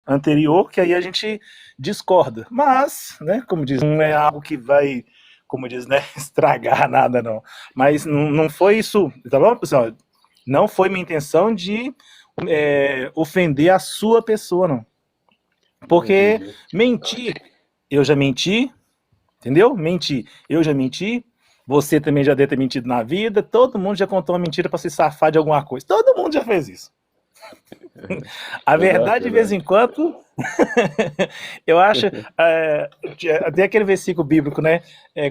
anterior, que aí a gente discorda. Mas, né, como diz, não é algo que vai, como diz, né, estragar nada, não. Mas não foi isso, tá bom, pessoal? Não foi minha intenção de ofender a sua pessoa, não. Não, Porque entendi. mentir, eu já menti, entendeu? Mentir, eu já menti. Você também já deve ter mentido na vida. Todo mundo já contou uma mentira para se safar de alguma coisa. Todo mundo já fez isso. A Verdade, verdade, de vez verdade. em quando, eu acho. Tem aquele versículo bíblico, né?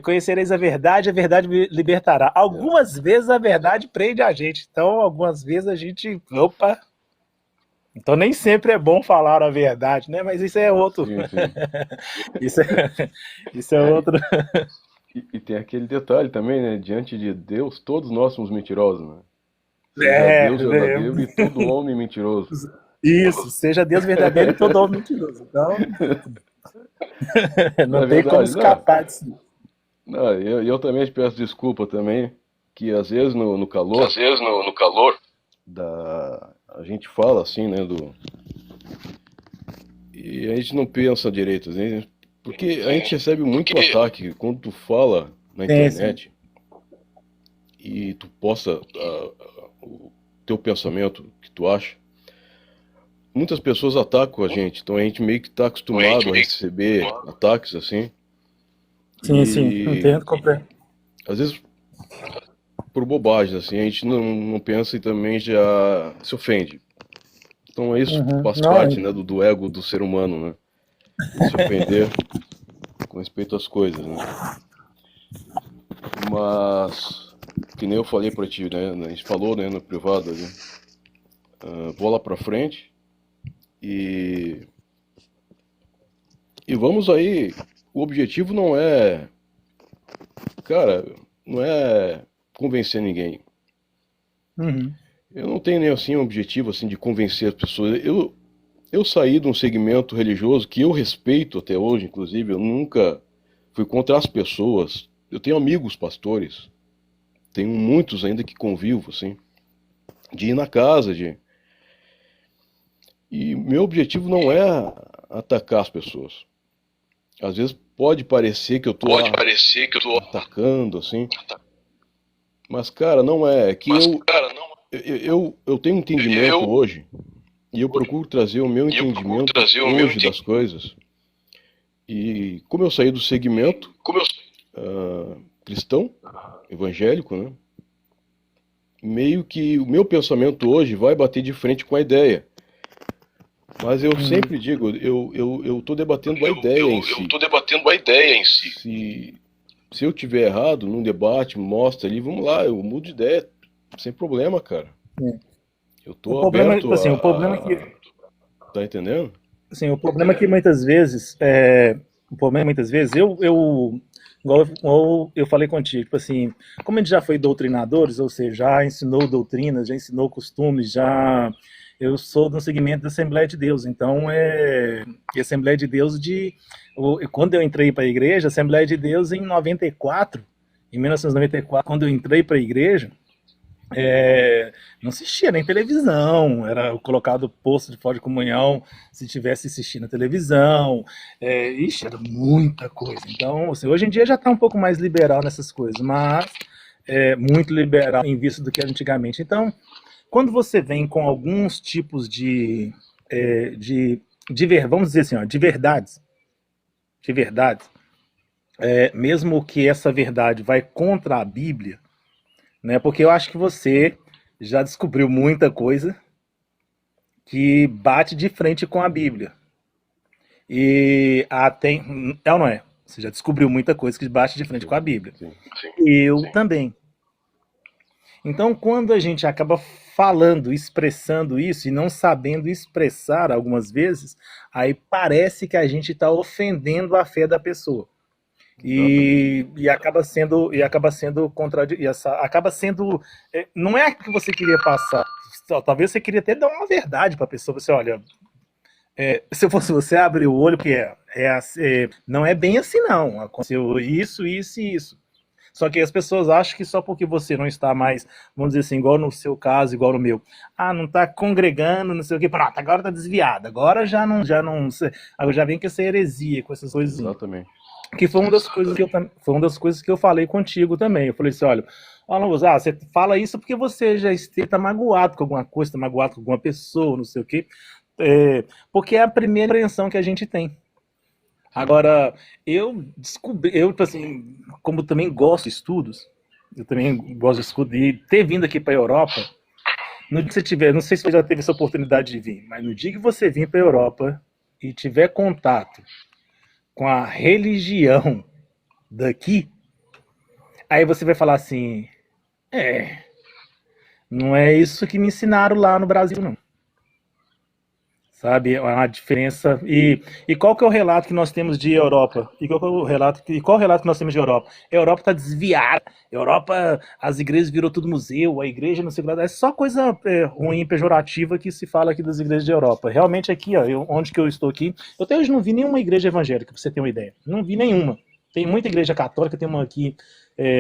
Conhecereis a verdade me libertará. É. Algumas vezes a verdade prende a gente. Então, algumas vezes a gente. Opa! Então, nem sempre é bom falar a verdade, né? Mas isso é outro. Sim, sim. Isso é, isso é É, outro. e tem aquele detalhe também, né? Diante de Deus, todos nós somos mentirosos, né? Seja É, Deus verdadeiro e todo homem mentiroso. isso. Seja Deus verdadeiro e todo homem mentiroso. Então, Não não é tem como verdade? Não. escapar disso. Não, eu também te peço desculpa também, que às vezes no calor Às vezes no calor. a gente fala assim, né, e a gente não pensa direito, né? Porque a gente recebe muito Porque. ataque quando tu fala na Sim, sim. internet e tu posta o teu pensamento, o que tu acha. Muitas pessoas atacam a gente, então a gente meio que tá acostumado a receber ataques assim, Sim, sim. e Entendo, compreendo. às vezes por bobagem, assim, a gente não pensa e também já se ofende. Então isso Uhum. faz Não, parte, né, do ego do ser humano, né? Se ofender com respeito às coisas, né? Mas, que nem eu falei pra ti, né? A gente falou, né, no privado ali. Bola pra frente e, e vamos aí. O objetivo não é, cara, não é convencer ninguém. uhum. Eu não tenho nem assim um objetivo assim de convencer as pessoas. Eu saí de um segmento religioso que eu respeito até hoje, inclusive, eu nunca fui contra as pessoas. Eu tenho amigos pastores, tenho muitos ainda que convivo, assim, de ir na casa, de... E meu objetivo não é atacar as pessoas. Às vezes pode parecer que eu tô Pode parecer que eu tô. atacando, assim, mas, cara, não é. É que Mas, cara, não. eu tenho um entendimento Eu. hoje, e eu procuro trazer o meu E eu procuro entendimento trazer o meu hoje das entendimento. coisas. E como eu saí do segmento Como eu. cristão, evangélico, né? Meio que o meu pensamento hoje vai bater de frente com a ideia. Mas eu Uhum. sempre digo, eu tô debatendo a ideia em Eu si. tô debatendo a ideia em si. Se, se eu tiver errado num debate, mostra ali, vamos lá, eu mudo de ideia, sem problema, cara. É. Eu O tô problema, tipo aberto assim, o problema é que, tá entendendo? assim, o problema é que muitas vezes, o problema é que muitas vezes igual eu falei contigo, tipo assim, como a gente já foi doutrinadores, ou seja, já ensinou doutrinas, já ensinou costumes, já eu sou do segmento da Assembleia de Deus, então e Assembleia de Deus quando eu entrei para a igreja, Assembleia de Deus em 94, em 1994, quando eu entrei para a igreja, não assistia nem televisão, era colocado posto de fora de comunhão se tivesse assistindo a televisão, era muita coisa. Então, assim, hoje em dia já está um pouco mais liberal nessas coisas, mas muito liberal em vista do que era antigamente. Então, quando você vem com alguns tipos vamos dizer assim, ó, de verdades, mesmo que essa verdade vai contra a Bíblia, né? Porque eu acho que você já descobriu muita coisa que bate de frente com a Bíblia. E é ou não é? Você já descobriu muita coisa que bate de frente Sim, com a Bíblia. sim. Eu também. Então, quando a gente acaba falando, expressando isso e não sabendo expressar algumas vezes, aí parece que a gente está ofendendo a fé da pessoa. Exatamente. Acaba sendo acaba sendo não é aquilo que você queria passar. Talvez você queria até dar uma verdade para a pessoa. Você olha, se eu fosse você, abre o olho que não é bem assim não. Aconteceu isso, isso e isso. Só que as pessoas acham que só porque você não está mais, vamos dizer assim, igual no seu caso, igual no meu, não está congregando, não sei o que, pronto, agora está desviado, agora agora já vem com essa heresia, com essas coisas assim. Exatamente. Que foi uma das coisas foi uma das coisas que eu falei contigo também. Eu falei assim, olha, você fala isso porque você já está magoado com alguma coisa, está magoado com alguma pessoa, não sei o quê. Porque é a primeira impressão que a gente tem. Agora, eu descobri, tipo assim, como também gosto de estudos, eu também gosto de estudos, e ter vindo aqui para a Europa, no dia que você tiver, não sei se você já teve essa oportunidade de vir, mas no dia que você vir para a Europa e tiver contato com a religião daqui, aí você vai falar assim, não é isso que me ensinaram lá no Brasil, não. Sabe, é uma diferença. E qual que é o relato que nós temos de Europa? Qual o relato que nós temos de Europa? A Europa está desviada. A Europa, as igrejas virou tudo museu, a igreja não sei o que lá. É só coisa ruim, pejorativa que se fala aqui das igrejas de Europa. Realmente aqui, ó, onde que eu estou aqui, eu até hoje não vi nenhuma igreja evangélica, para você ter uma ideia. Não vi nenhuma. Tem muita igreja católica, tem uma aqui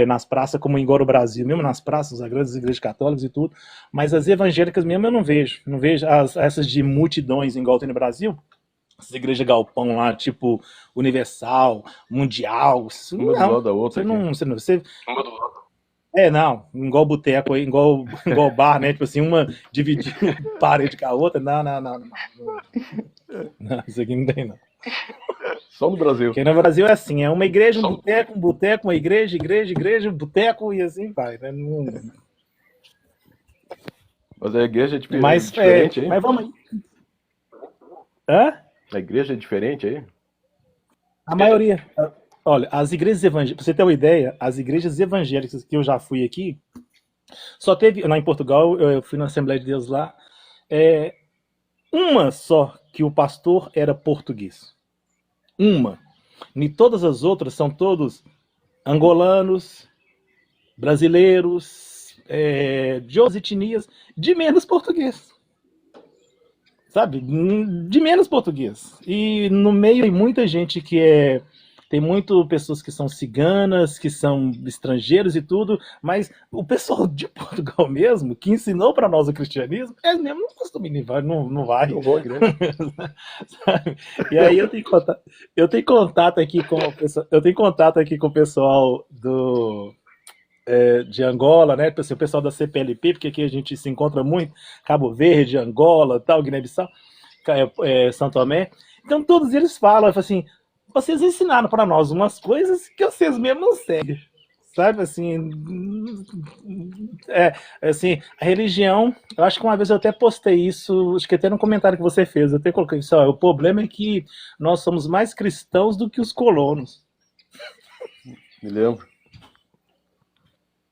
nas praças, como em Goro Brasil, mesmo nas praças, as grandes igrejas católicas e tudo, mas as evangélicas mesmo eu não vejo. Não vejo essas de multidões igual tem no Brasil, essas igrejas galpão lá, tipo Universal, Mundial. Uma do lado da outra. Não, igual boteco, igual bar, né? Tipo assim, uma dividindo parede com a outra. Não. Isso aqui não tem, não. Só no Brasil. Porque no Brasil é assim, é uma igreja, um boteco, uma igreja, igreja, boteco, e assim vai. Né? Mas a igreja é diferente aí? Mas vamos aí. Hã? A igreja é diferente aí? A maioria. Olha, as igrejas evangélicas, pra você ter uma ideia, as igrejas evangélicas que eu já fui aqui, só teve, lá em Portugal, eu fui na Assembleia de Deus lá, uma só que o pastor era português. Uma. E todas as outras são todos angolanos, brasileiros, de outras etnias, de menos português. Sabe? De menos português. E no meio tem muita gente que tem muito pessoas que são ciganas, que são estrangeiros e tudo, mas o pessoal de Portugal mesmo, que ensinou para nós o cristianismo, mesmo não costuma ir, não vai. Não vou à igreja. E aí eu tenho contato aqui com o pessoal de Angola, né? O pessoal da CPLP, porque aqui a gente se encontra muito, Cabo Verde, Angola, tal, Guiné-Bissau, São Tomé. Então todos eles falam assim, vocês ensinaram para nós umas coisas que vocês mesmos não seguem. Sabe, assim, assim, a religião, eu acho que uma vez eu até postei isso, acho que até no comentário que você fez, eu até coloquei isso, o problema é que nós somos mais cristãos do que os colonos. Me lembro.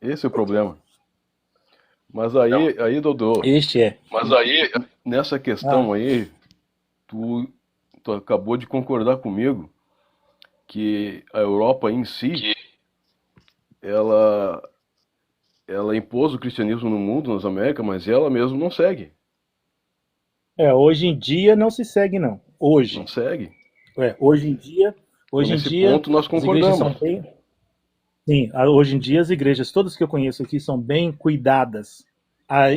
Esse é o problema. Mas aí, Dodô. Este é. Mas aí, nessa questão aí, tu acabou de concordar comigo que a Europa em si, ela impôs o cristianismo no mundo, nas Américas, mas ela mesma não segue. Hoje em dia não se segue, não. Hoje. Não segue. Hoje em dia. Nesse ponto nós concordamos. Sim, hoje em dia as igrejas, todas que eu conheço aqui, são bem cuidadas. A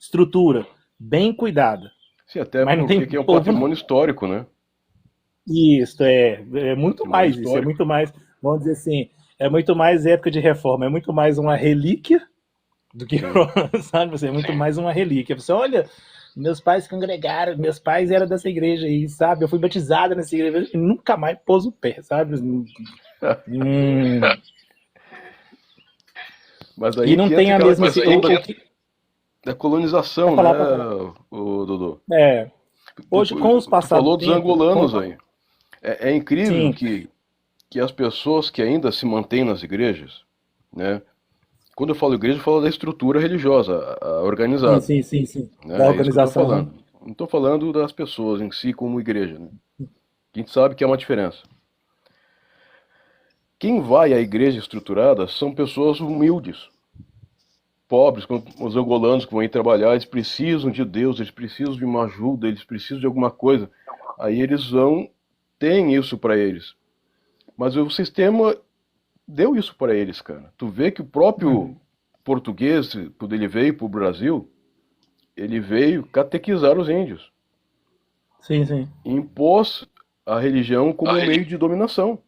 estrutura, bem cuidada. Sim, até porque é um patrimônio histórico, né? Isso, é muito mais isso, é muito mais, vamos dizer assim, é muito mais época de reforma, é muito mais uma relíquia do que, sabe, é muito mais uma relíquia. Você olha, meus pais congregaram, meus pais eram dessa igreja aí, sabe, eu fui batizada nessa igreja e nunca mais pôs o pé, sabe? Mas aí e não tem a mesma... Da colonização, né, o Dodô? Hoje com os passados... falou dos angolanos aí. É incrível que as pessoas que ainda se mantêm nas igrejas, né? Quando eu falo igreja, eu falo da estrutura religiosa, organizada. Sim. Né? Da organização. Não estou falando das pessoas em si como igreja, né? A gente sabe que é uma diferença. Quem vai à igreja estruturada são pessoas humildes, pobres, como os angolanos que vão ir trabalhar, eles precisam de Deus, eles precisam de uma ajuda, eles precisam de alguma coisa. Aí eles tem isso para eles. Mas o sistema deu isso para eles, cara. Tu vê que o próprio Uhum. português, quando ele veio para o Brasil, ele veio catequizar os índios, Sim, sim. e impôs a religião como um meio de dominação.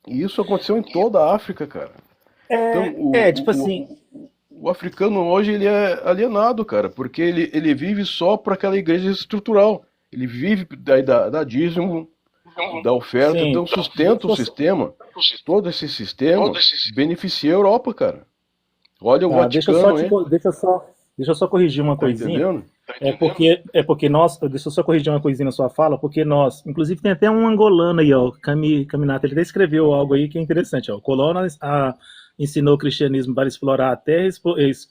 E isso aconteceu em toda a África, cara. Então, Tipo assim, o africano hoje ele é alienado, cara, porque ele vive só para aquela igreja estrutural. Ele vive da dízimo, da oferta, sim, então sustenta o deixa eu, sistema. Todo esse sistema beneficia a Europa, cara. Olha o tá, Vaticano, hein? deixa eu só corrigir uma Tá coisinha. entendendo? É porque nós, deixa eu só corrigir uma coisinha na sua fala, porque nós, inclusive tem até um angolano aí, ó, Caminata, ele até escreveu algo aí que é interessante, ó. O colono ensinou o cristianismo para explorar a terra,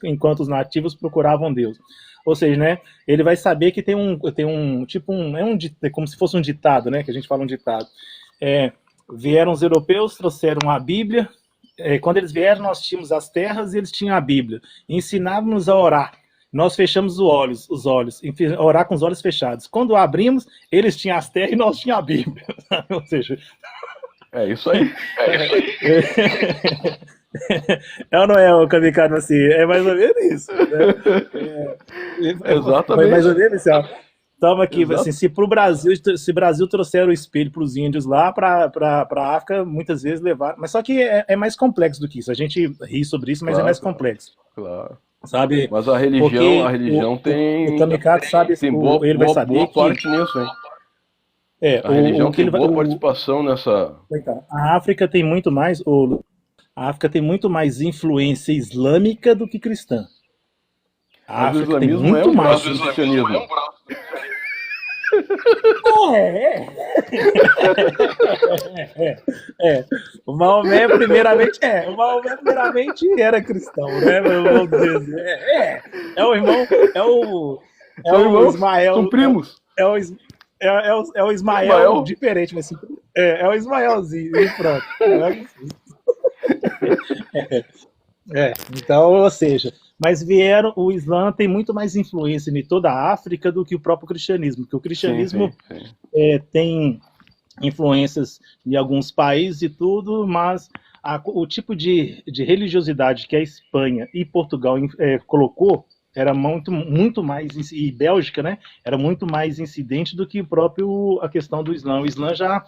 enquanto os nativos procuravam Deus. Ou seja, né, ele vai saber que tem um tipo é como se fosse um ditado, né, que a gente fala um ditado. É, vieram os europeus, trouxeram a Bíblia. Quando eles vieram, nós tínhamos as terras e eles tinham a Bíblia. Ensinavam-nos a orar. Nós fechamos os olhos, orar com os olhos fechados. Quando abrimos, eles tinham as terras e nós tínhamos a Bíblia. Ou seja, É isso aí. é ou não é o Kamikaze assim? É mais ou menos isso. Né? Foi mais ou Exatamente. menos assim, ó. Toma aqui, assim, Exato. se o Brasil trouxer o espelho para os índios lá, para a África, muitas vezes levar. Mas só que é mais complexo do que isso. A gente ri sobre isso, mas é Claro, mais claro, complexo. claro. Sabe? Mas a Porque religião o Kamikaze sabe, tem boa, ele vai boa, saber boa que parte nisso, hein? A o religião que tem ele vai. boa participação nessa. Então, a África tem muito mais. A África tem muito mais influência islâmica do que cristã. A Mas o África tem islamismo é muito um mais. braço do cristianismo. É, é, é. O Maomé, primeiramente, o Maomé, primeiramente, era cristão, né? Vamos dizer assim. É o irmão, é o, é São o irmãos, são Ismael, primos. é o, é o Ismael Ismael. diferente, mas assim, é o Ismaelzinho, e pronto. Então, ou seja, mas o Islã tem muito mais influência em toda a África do que o próprio cristianismo, porque o Sim, sim, cristianismo sim. tem influências em alguns países e tudo, mas o tipo de religiosidade que a Espanha e Portugal colocou era muito mais, e Bélgica, né, era muito mais incidente do que próprio a questão do Islã. O Islã já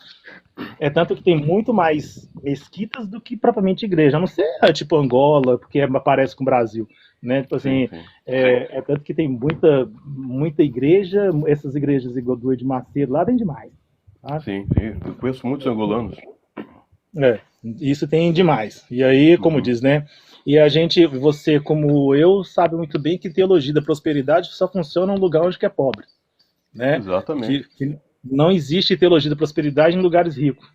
tanto que tem muito mais mesquitas do que propriamente igreja, a não ser tipo Angola, porque parece com o Brasil, né? Tipo Sim, assim, sim. tanto que tem muita igreja, essas igrejas igual do Ed Macedo lá tem demais, tá? Sim, sim. Eu conheço muitos angolanos. Isso tem demais. E aí, como Uhum. diz, né? E a gente, você como eu, sabe muito bem que teologia da prosperidade só funciona em um lugar onde que é pobre, né? Exatamente. Que não existe teologia da prosperidade em lugares ricos.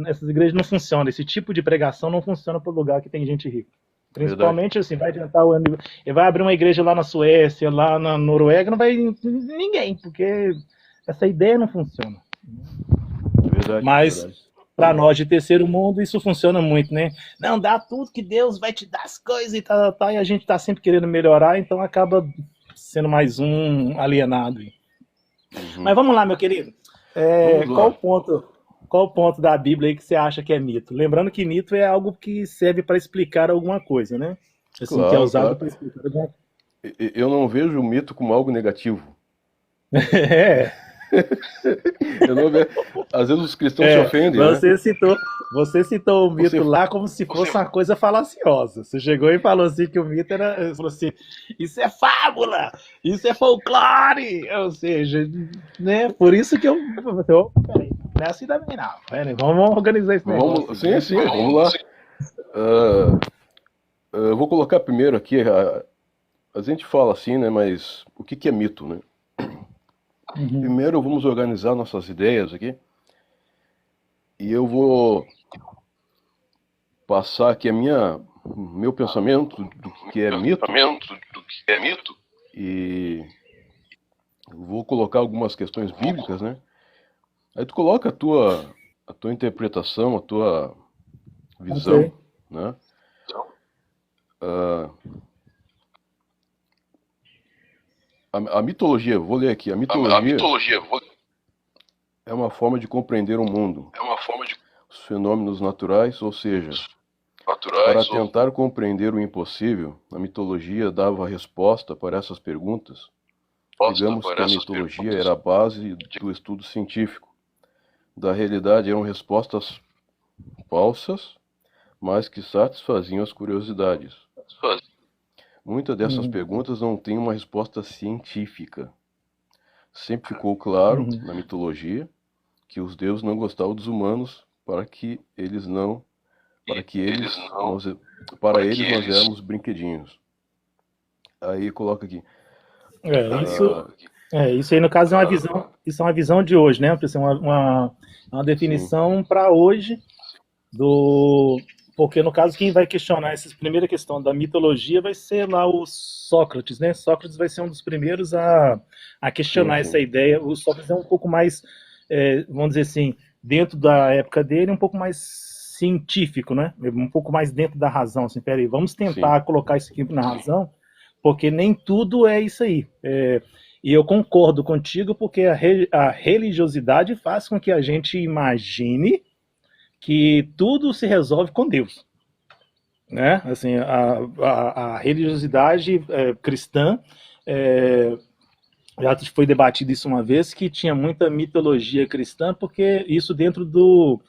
Essas igrejas não funcionam. Esse tipo de pregação não funciona para o lugar que tem gente rica. Verdade. Principalmente assim, vai adiantar o ano. Ele vai abrir uma igreja lá na Suécia, lá na Noruega, não vai ninguém, porque essa ideia não funciona. Verdade, Mas verdade. para nós de terceiro mundo, isso funciona muito, né? Não, dá tudo que Deus vai te dar as coisas e tal, tal, e a gente tá sempre querendo melhorar, então acaba sendo mais um alienado. Mas Uhum. vamos lá, meu querido. Vamos Qual o lá. ponto? Qual o ponto da Bíblia aí que você acha que é mito? Lembrando que mito é algo que serve para explicar alguma coisa, né? Assim, que é Claro, usado claro. para explicar alguma coisa. Eu não vejo o mito como algo negativo. É, Eu não vejo. Às vezes os cristãos se ofendem, né? você citou o Você mito lá como se fosse uma coisa falaciosa. Você chegou e falou assim que o mito era. Você falou assim, isso é fábula! Isso é folclore! Ou seja, né? Por isso que eu. Peraí, não é assim também não. Peraí, vamos organizar esse negócio vamos, aí, sim, né? sim, vamos lá. Ah, eu vou colocar primeiro aqui. A gente fala assim, né? Mas o que é mito, né? Uhum. Primeiro vamos organizar nossas ideias aqui. E eu vou passar aqui meu pensamento do que é mito. E vou colocar algumas questões bíblicas, né? Aí tu coloca a tua interpretação, a tua Ok. visão, né? Ah, a mitologia, vou ler aqui, a mitologia é uma forma de compreender o mundo. os fenômenos naturais, ou seja, para Naturais ou tentar compreender o impossível, a mitologia dava a resposta para essas perguntas. posta Digamos por que a essas mitologia perguntas? era a base do estudo científico. Da realidade eram respostas falsas, mas que satisfaziam as curiosidades. Muitas dessas Uhum, perguntas não têm uma resposta científica. Sempre ficou claro, uhum. na mitologia, que os deuses não gostavam dos humanos para E que eles eles, não, nós, para para que eles nós eles. éramos brinquedinhos. Aí coloca aqui, Isso, ah, isso aí no caso é uma visão, isso é uma visão de hoje, né? Isso é uma sim, definição para hoje do, porque no caso quem vai questionar essa primeira questão da mitologia vai ser lá o Sócrates, né? Sócrates vai ser um dos primeiros a sim, questionar essa sim, ideia. O Sócrates é um pouco mais, vamos dizer assim, dentro da época dele, um pouco mais científico, né? Um pouco mais dentro da razão. Assim, peraí, vamos sim, tentar colocar isso aqui na razão, porque nem tudo é isso aí. E eu concordo contigo, porque a religiosidade faz com que a gente imagine que tudo se resolve com Deus, né? Assim, a religiosidade cristã já foi debatido isso uma vez que tinha muita mitologia cristã, porque isso dentro do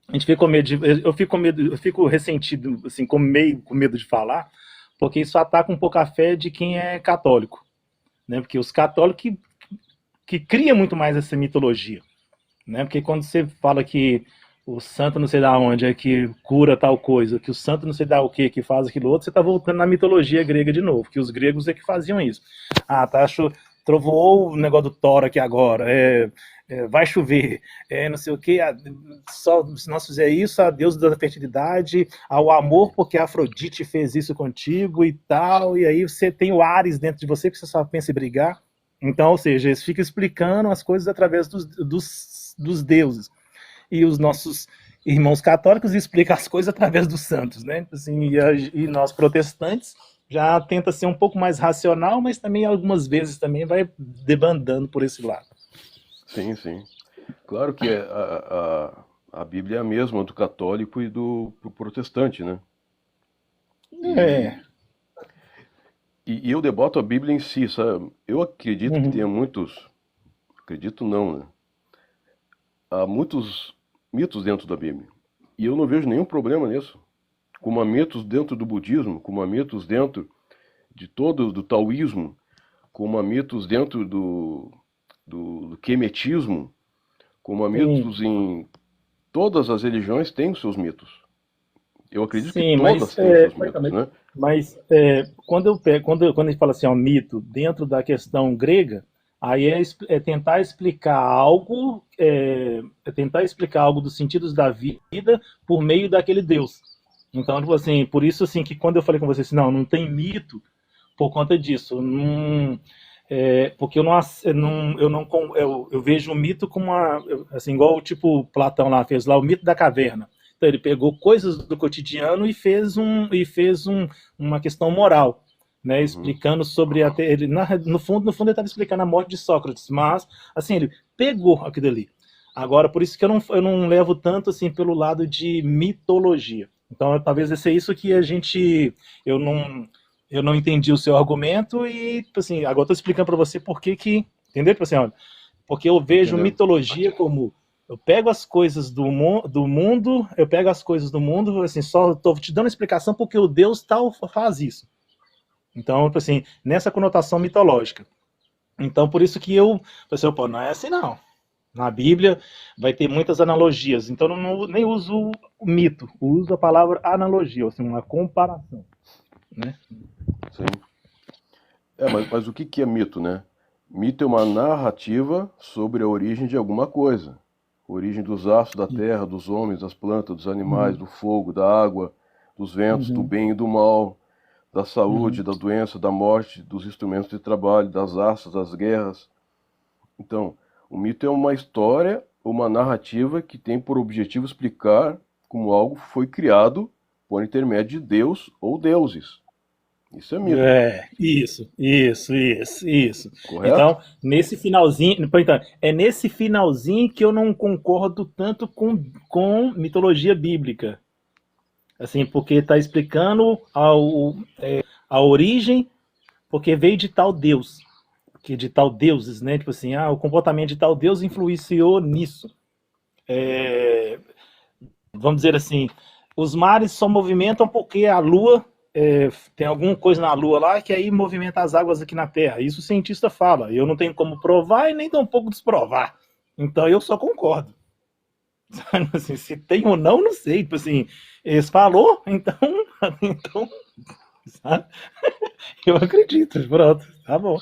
a gente fica com medo de, eu fico com medo, eu fico ressentido, assim, meio com medo de falar, porque isso ataca um pouco a fé de quem é católico, né? Porque os católicos que cria muito mais essa mitologia, né? Porque quando você fala que o santo não sei da onde é que cura tal coisa, que o santo não sei da o que faz aquilo outro, você está voltando na mitologia grega de novo, que os gregos é que faziam isso. Ah, tá, trovoou o negócio do Thor aqui agora, vai chover, não sei o que, só se nós fizer isso, a Deus da fertilidade, ao amor, porque a Afrodite fez isso contigo e tal, e aí você tem o Ares dentro de você, que você só pensa em brigar. Então, ou seja, eles ficam explicando as coisas através dos deuses. E os nossos irmãos católicos explicam as coisas através dos santos, né? Assim, e nós protestantes já tenta ser um pouco mais racional, mas também algumas vezes também vai debandando por esse lado. sim, sim. Claro que a Bíblia é a mesma do católico e do protestante, né? É. E, e eu debato a Bíblia em si, sabe? Eu acredito que tenha Uhum. muitos, acredito não, né? Há muitos mitos dentro da Bíblia. E eu não vejo nenhum problema nisso. Como há mitos dentro do budismo, como há mitos dentro de todo do taoísmo, como há mitos dentro do quemetismo, como há Sim, mitos em todas as religiões têm os seus mitos. Eu acredito que sim, todas têm os seus mitos, mas, né? quando eu pego, quando a gente fala assim, ó, mito dentro da questão grega, aí é tentar explicar algo, tentar explicar algo dos sentidos da vida por meio daquele Deus. Então, tipo assim, por isso assim que quando eu falei com você assim, não tem mito por conta disso, não, porque eu vejo o mito como assim, igual tipo Platão lá fez lá o mito da caverna. Então ele pegou coisas do cotidiano e uma questão moral, né, Uhum. explicando sobre até ele no fundo ele estava explicando a morte de Sócrates, mas assim ele pegou aquilo ali. Agora por isso que eu não levo tanto assim pelo lado de mitologia. Então talvez esse é isso que eu não entendi o seu argumento e, tipo assim, agora estou explicando para você por que que, entendeu? Tipo assim, olha, porque eu Tô vejo entendendo. mitologia como eu pego as coisas do mundo, eu pego as coisas do mundo, assim, só estou te dando explicação porque o Deus tal faz isso. Então, tipo assim, nessa conotação mitológica. Então, por isso que eu pensei, pô, não é assim não. Na Bíblia vai ter muitas analogias, então eu nem uso o mito, eu uso a palavra analogia, assim, uma comparação, né? Sim. Mas o que que é mito, né? Mito é uma narrativa sobre a origem de alguma coisa. Origem dos astros da terra, dos homens, das plantas, dos animais, Uhum, do fogo, da água, dos ventos, do uhum, bem e do mal, da saúde, uhum. da doença, da morte, dos instrumentos de trabalho, das raças, das guerras. Então, o mito é uma história, uma narrativa que tem por objetivo explicar como algo foi criado por intermédio de Deus ou deuses. Isso é mito, Isso. correto? Então, nesse finalzinho que eu não concordo tanto com mitologia bíblica. Assim, porque está explicando a origem, porque veio de tal Deus, que de tal deuses, né? Tipo assim, o comportamento de tal Deus influenciou nisso. Vamos dizer assim, os mares só movimentam porque a Lua tem alguma coisa na Lua lá que aí movimenta as águas aqui na Terra. Isso o cientista fala. Eu não tenho como provar e nem tampouco desprovar. Então eu só concordo. Assim, se tem ou não, não sei. Tipo assim, eles falou, então, então, sabe? Eu acredito. Pronto, tá bom.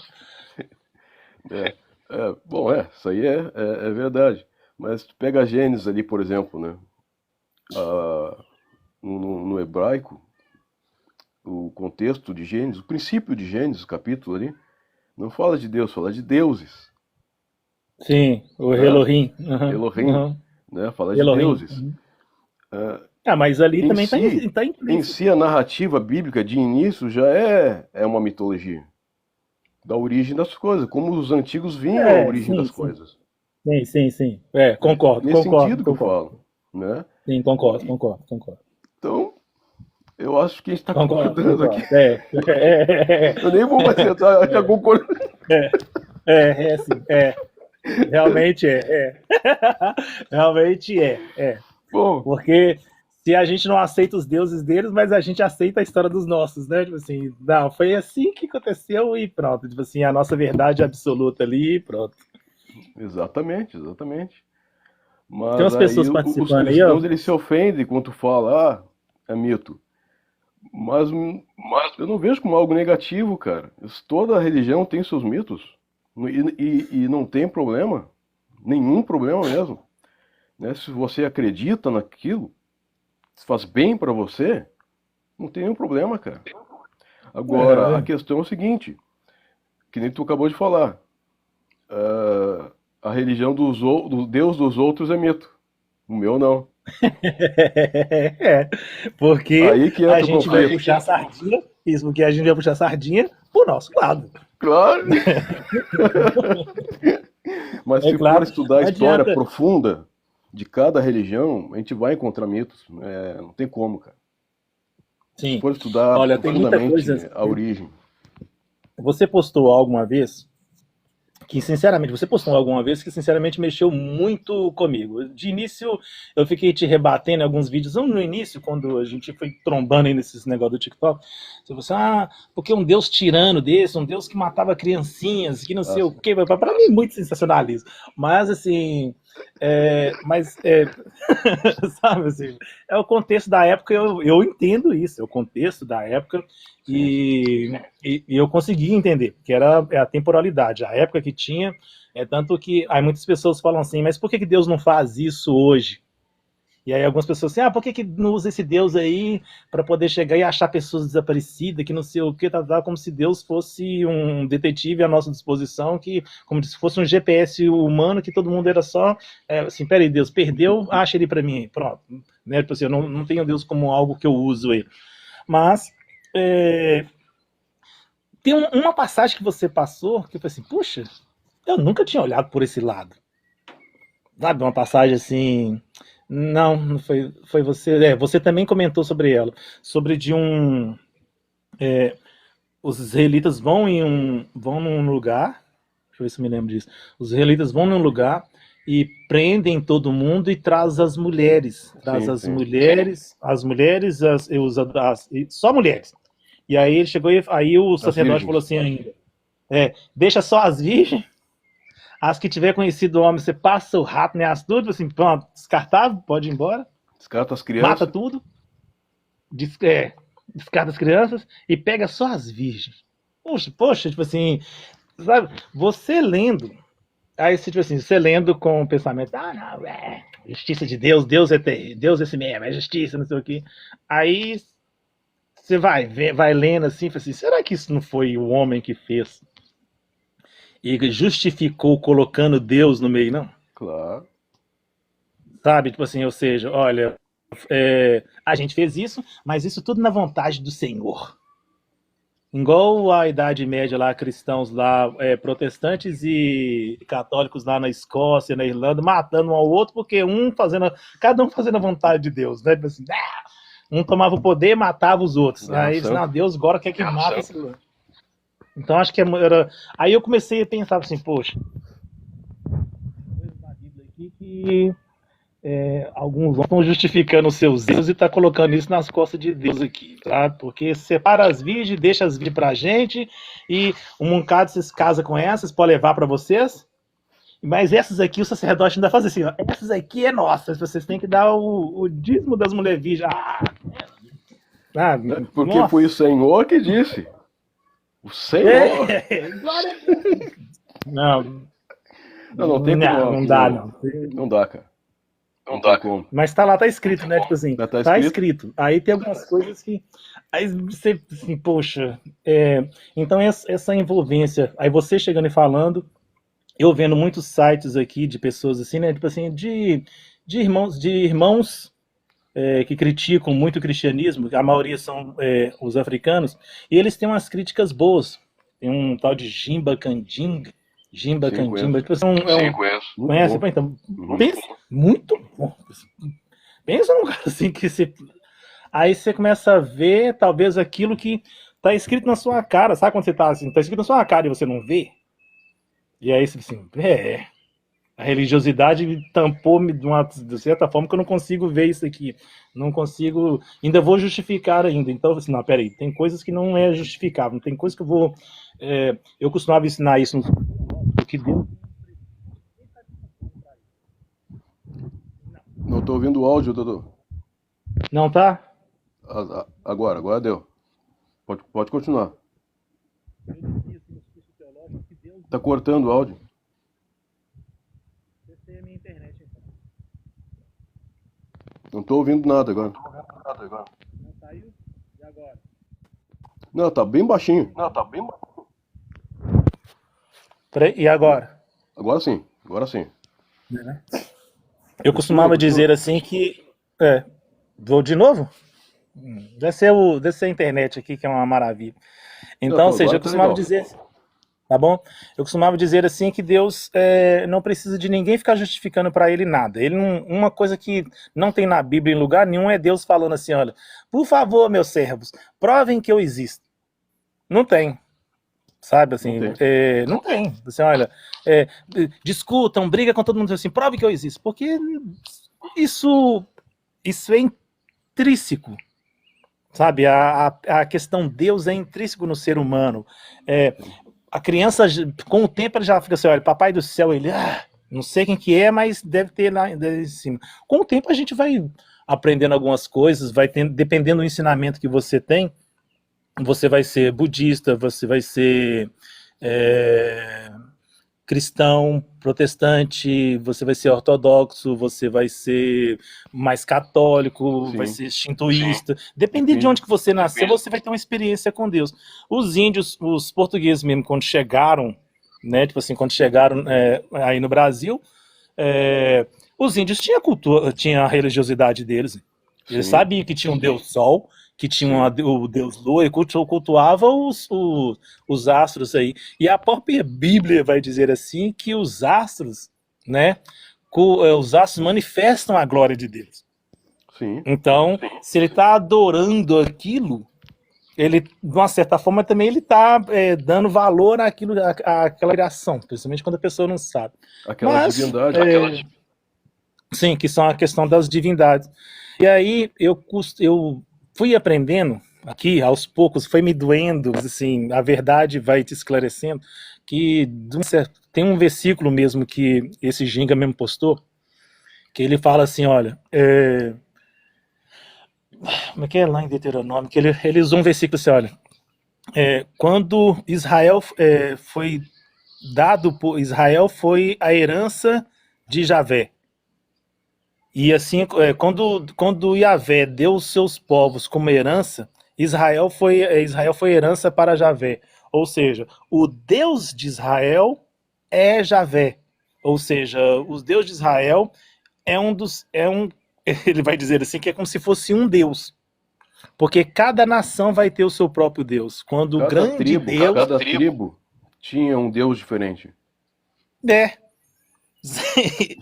É, bom, isso aí é verdade. Mas tu pega a Gênesis ali, por exemplo, né? Ah, no hebraico, o contexto de Gênesis, o princípio de Gênesis, o capítulo ali, não fala de Deus, fala de deuses, Sim, o né? Elohim. Uhum, Elohim, uhum. né? Fala de Elohim. deuses. Uhum. Ah, Mas ali em também tá, si, tá em implícito. si, a narrativa bíblica de início já é uma mitologia da origem das coisas, como os antigos vinham a origem Sim, das sim. coisas. Sim. É Concordo, nesse concordo, sentido que eu concordo. falo, né? Sim, concordo, E, concordo, concordo. então, eu acho que a gente está Concordo, concordando aqui. concordo. Eu nem vou mais tentar, já concordo. Sim, realmente realmente Bom, porque se a gente não aceita os deuses deles, mas a gente aceita a história dos nossos, né? Tipo assim, não, foi assim que aconteceu e pronto. Tipo assim, a nossa verdade absoluta ali e pronto. exatamente, exatamente. Tem Mas umas aí pessoas os participando aí, ó. cristãos eles se ofendem quando tu fala, é mito. Mas eu não vejo como algo negativo, cara. Toda religião tem seus mitos. E não tem problema. Nenhum problema mesmo. Né? Se você acredita naquilo, se faz bem pra você, não tem nenhum problema, cara. Agora, a É, questão é o seguinte, que nem tu acabou de falar. A religião do Deus dos outros é mito. O meu não. é, porque Aí que a entra o gente vai conflito. puxar a sardinha, isso, porque a gente vai puxar a sardinha pro nosso lado. Claro. Mas É se for claro, estudar a não história adianta. profunda de cada religião, a gente vai encontrar mitos. Não tem como, cara. Se Sim. for estudar Olha, tem muita coisa. profundamente a origem. Você postou alguma vez que sinceramente, você postou alguma vez que sinceramente mexeu muito comigo. De início, eu fiquei te rebatendo em alguns vídeos, não no início, quando a gente foi trombando aí nesses negócios do TikTok, você falou assim, porque um Deus tirano desse, um Deus que matava criancinhas, que não sei o Assim, quê, para mim muito sensacionalismo. Mas assim, mas sabe assim, é o contexto da época, eu entendo isso, é o contexto da época sim, sim. e eu consegui entender, que era a temporalidade, a época que tinha, tanto que aí muitas pessoas falam assim, mas por que Deus não faz isso hoje? E aí algumas pessoas assim, por que não usa esse Deus aí para poder chegar e achar pessoas desaparecidas, que não sei o que, como se Deus fosse um detetive à nossa disposição, que como se fosse um GPS humano, que todo mundo era só, assim, peraí, Deus perdeu, acha ele para mim, pronto. Né? Tipo assim, eu não tenho Deus como algo que eu uso ele. Mas tem uma passagem que você passou que eu falei assim, puxa, eu nunca tinha olhado por esse lado. Sabe, uma passagem assim. Não foi você. Você também comentou sobre ela. Sobre de um. Os israelitas vão num lugar. Deixa eu ver se eu me lembro disso. Os israelitas vão num lugar e prendem todo mundo e traz as mulheres. Traz Sim, as sim. mulheres, só mulheres. E aí ele chegou e aí o As sacerdote falou virgens. assim ainda. Deixa só as virgens. As que tiver conhecido o homem, você passa o rato nessas tudo, assim, pronto, descartável, pode ir embora, Descarta as mata crianças. tudo, descarta as crianças e pega só as virgens. Poxa, tipo assim, sabe, você lendo, aí tipo assim, você lendo com o pensamento, não, justiça de Deus, Deus é terrível, Deus é esse mesmo, é justiça, não sei o quê. Aí você vai lendo assim, assim, será que isso não foi o homem que fez? E justificou colocando Deus no meio, não? Claro. Sabe? Tipo assim, ou seja, olha, a gente fez isso, mas isso tudo na vontade do Senhor. igual a Idade Média lá, cristãos lá, protestantes e católicos lá na Escócia, na Irlanda, matando um ao outro, porque cada um fazendo a vontade de Deus, né? Tipo assim, um tomava o poder e matava os outros. Aí eles, não, Deus agora quer que mata esse lugar. Então acho que era. Aí eu comecei a pensar assim, poxa, na Bíblia aqui que alguns estão justificando os seus erros e tá colocando isso nas costas de Deus aqui, tá? Porque separa as virgens, deixa as virgens pra gente e um moncado vocês casa com essas, pode levar para vocês, mas essas aqui o sacerdote ainda faz assim, ó, essas aqui é nossas, vocês têm que dar o dízimo das mulheres virgens. Porque nossa. Foi o Senhor que disse. O Senhor. Não tem como. Não dá, não. Não dá, cara. Não dá como. Mas tá escrito, né? Tipo assim, tá escrito. Aí tem algumas coisas que. Aí você, assim, poxa. Então essa envolvência. Aí você chegando e falando, eu vendo muitos sites aqui de pessoas assim, né? Tipo assim, de irmãos que criticam muito o cristianismo, a maioria são os africanos, e eles têm umas críticas boas. Tem um tal de Jimba Kandinga. Jimba Kandinga. Tipo assim, conheço. Conhece? Então, pensa, muito bom. Pensa num cara assim que você. Aí você começa a ver, talvez, aquilo que tá escrito na sua cara. Sabe quando você tá assim, tá escrito na sua cara e você não vê? E aí você assim, a religiosidade tampou de certa forma que eu não consigo ver isso aqui. Não consigo. Ainda vou justificar ainda. Então, assim, não, peraí, tem coisas que não é justificável. Tem coisas que eu vou. Eu costumava ensinar isso no que Deus. Não tô ouvindo o áudio, Dudu. Não tá? Agora deu. Pode continuar. Tá cortando o áudio. Essa é a minha internet, então. Não tô ouvindo nada agora. Não saiu? E agora? Não, tá bem baixinho. Peraí, e agora? Agora sim. Eu costumava dizer assim que. Vou de novo? Deve ser a internet aqui, que é uma maravilha. Então, ou seja, eu costumava dizer. Tá bom? Eu costumava dizer assim que Deus não precisa de ninguém ficar justificando para ele nada. Uma coisa que não tem na Bíblia em lugar nenhum é Deus falando assim, olha, por favor, meus servos, provem que eu existo. Não tem. Sabe, assim, não tem. Assim, olha, discutam, briga com todo mundo assim, prove que eu existo. Porque isso é intrínseco. Sabe, a questão Deus é intrínseco no ser humano. A criança, com o tempo, ela já fica assim, olha, papai do céu, ele, não sei quem que é, mas deve ter lá em cima. Com o tempo a gente vai aprendendo algumas coisas, dependendo do ensinamento que você tem, você vai ser budista, você vai ser cristão, protestante, você vai ser ortodoxo, você vai ser mais católico, vai ser shintoísta. Depende de onde que você nasceu, você vai ter uma experiência com Deus. Os índios, os portugueses mesmo, quando chegaram, né, tipo assim, quando chegaram aí no Brasil, os índios tinham cultura, tinham a religiosidade deles. Eles sabiam que tinha um Deus Sol, que tinha o Deus Lua, e cultuava os astros aí. E a própria Bíblia vai dizer assim que os astros, né, os astros manifestam a glória de Deus. Sim. Então, se ele está adorando aquilo, ele, de uma certa forma, também ele está dando valor àquela criação, principalmente quando a pessoa não sabe. Aquela divindade. Sim, que são a questão das divindades. E aí eu fui aprendendo aqui, aos poucos, foi me doendo, assim, a verdade vai te esclarecendo, que tem um versículo mesmo que esse Ginga mesmo postou, que ele fala assim, olha, como é que é lá em Deuteronômio, que ele usou um versículo assim, olha, quando Israel foi dado por Israel, foi a herança de Javé. E assim, quando Javé deu os seus povos como herança, Israel foi herança para Javé. Ou seja, o Deus de Israel é Javé. Ou seja, o Deus de Israel ele vai dizer assim, que é como se fosse um Deus. Porque cada nação vai ter o seu próprio Deus. Quando o grande Deus... Cada tribo tinha um Deus diferente. É.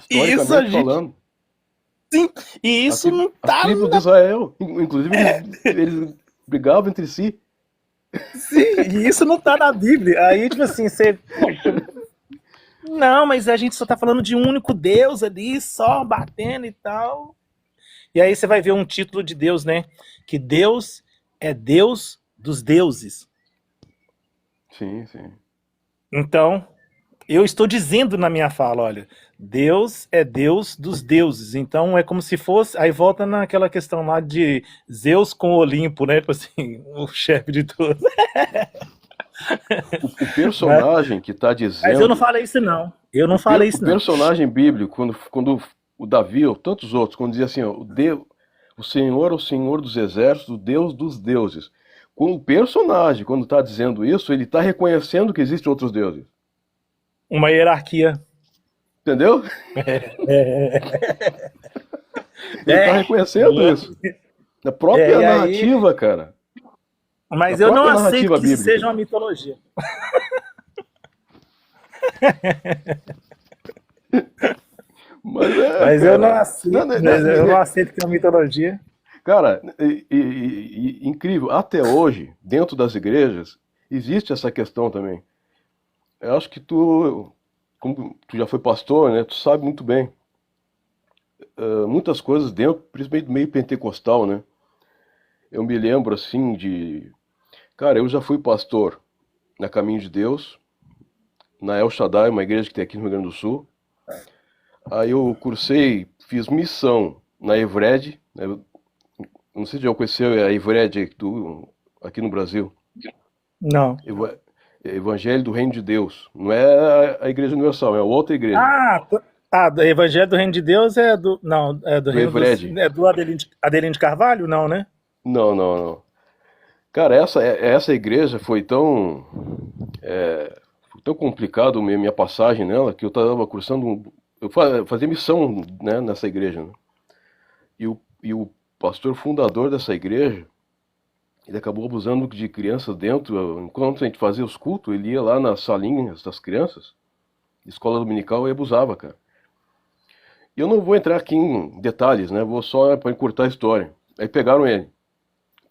Isso a gente... falando. Sim, e isso não tá... As tribos de Israel, inclusive, eles brigavam entre si. Sim, e isso não tá na Bíblia. Aí, tipo assim, você... Não, mas a gente só tá falando de um único Deus ali, só batendo e tal. E aí você vai ver um título de Deus, né? Que Deus é Deus dos deuses. Sim, sim. Então, eu estou dizendo na minha fala, olha, Deus é Deus dos deuses. Então é como se fosse... Aí volta naquela questão lá de Zeus com Olimpo, né? Tipo assim, o chefe de todos. O personagem que está dizendo... Mas eu não falei isso, não. Eu não falei isso, não. O personagem bíblico, quando o Davi ou tantos outros, quando dizia assim, ó, o Senhor é o Senhor dos exércitos, o Deus dos deuses. O personagem, quando está dizendo isso, ele está reconhecendo que existem outros deuses. Uma hierarquia. Entendeu? Ele está reconhecendo isso. Na própria narrativa, aí... cara. Mas eu não aceito que isso seja uma mitologia. Mas eu não aceito. Eu não aceito que é uma mitologia. Cara, incrível. Até hoje, dentro das igrejas, existe essa questão também. Eu acho que como tu já foi pastor, né? Tu sabe muito bem. Muitas coisas dentro, principalmente do meio pentecostal, né? Eu me lembro assim de... Cara, eu já fui pastor na Caminho de Deus, na El Shaddai, uma igreja que tem aqui no Rio Grande do Sul. Aí eu cursei, fiz missão na Evred. Não sei se já conheceu a Evred aqui no Brasil. Não. Evangelho do Reino de Deus. Não é a Igreja Universal, é outra igreja. O Evangelho do Reino de Deus é do... Não, é do Reino Evred. É do Adelino de Carvalho? Não, né? Não. Cara, essa igreja foi tão complicado minha passagem nela, que eu estava cursando... Eu fazia missão, né, nessa igreja. Né? E o pastor fundador dessa igreja, ele acabou abusando de crianças dentro. Enquanto a gente fazia os cultos, ele ia lá nas salinhas das crianças, escola dominical, e abusava, cara. E eu não vou entrar aqui em detalhes, né? Vou só para encurtar a história. Aí pegaram ele.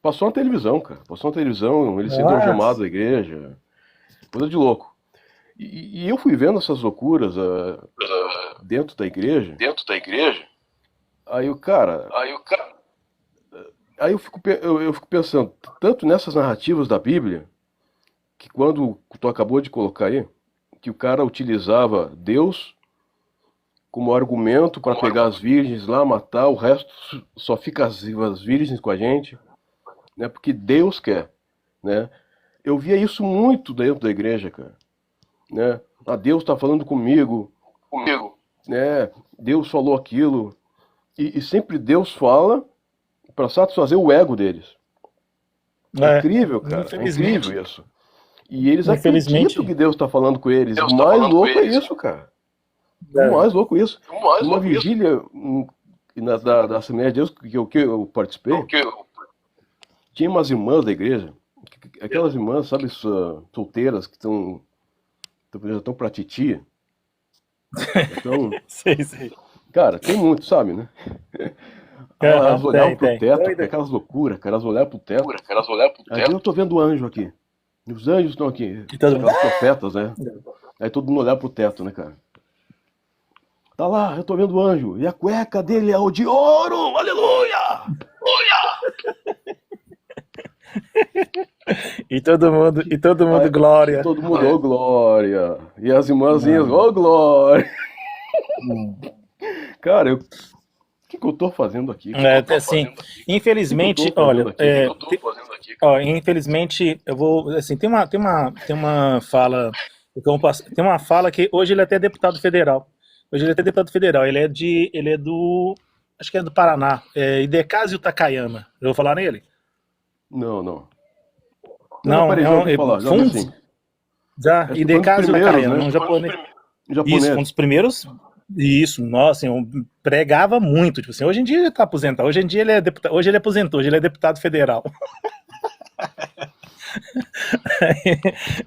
Passou na televisão, cara. Passou na televisão, ele sendo algemado da igreja. Coisa de louco. E eu fui vendo essas loucuras dentro da igreja. Aí o cara... Aí eu fico pensando, tanto nessas narrativas da Bíblia, que quando tu acabou de colocar aí, que o cara utilizava Deus como argumento para pegar as virgens lá, matar, o resto só fica as virgens com a gente, né? Porque Deus quer, né? Eu via isso muito dentro da igreja, cara, né? Deus está falando comigo, né? Deus falou aquilo, e sempre Deus fala para satisfazer o ego deles. É incrível, cara. É incrível isso. E eles acreditam que Deus está falando com eles. O mais louco é isso, cara. O mais louco é isso. Uma vigília da Assembleia de Deus que eu participei, tinha umas irmãs da igreja, aquelas irmãs, sabe, solteiras que já estão pra titia. Então, sei. Cara, tem muito, sabe, né? Elas olhavam pro teto, aquelas loucuras, cara, elas olhavam pro teto. Aí eu tô vendo o anjo aqui. Os anjos estão aqui. Aquelas profetas, né? Aí todo mundo olhava pro teto, né, cara? Tá lá, eu tô vendo o anjo. E a cueca dele é o de ouro! Aleluia! E todo mundo glória. Todo mundo, ô glória. E as irmãzinhas, ô glória. Cara, o que eu tô fazendo aqui? Assim, infelizmente, olha, infelizmente, eu vou, assim, tem uma fala, tem uma fala que hoje ele é até deputado federal. Ele é do, acho que é do Paraná, Hidekazio Takayama. Eu vou falar nele? Não, Hidekazio Takayama, um japonês. Isso, um dos primeiros Isso, nossa, eu pregava muito, tipo assim, hoje em dia ele tá aposentado, hoje em dia ele é deputado, hoje ele aposentou, hoje ele é deputado federal.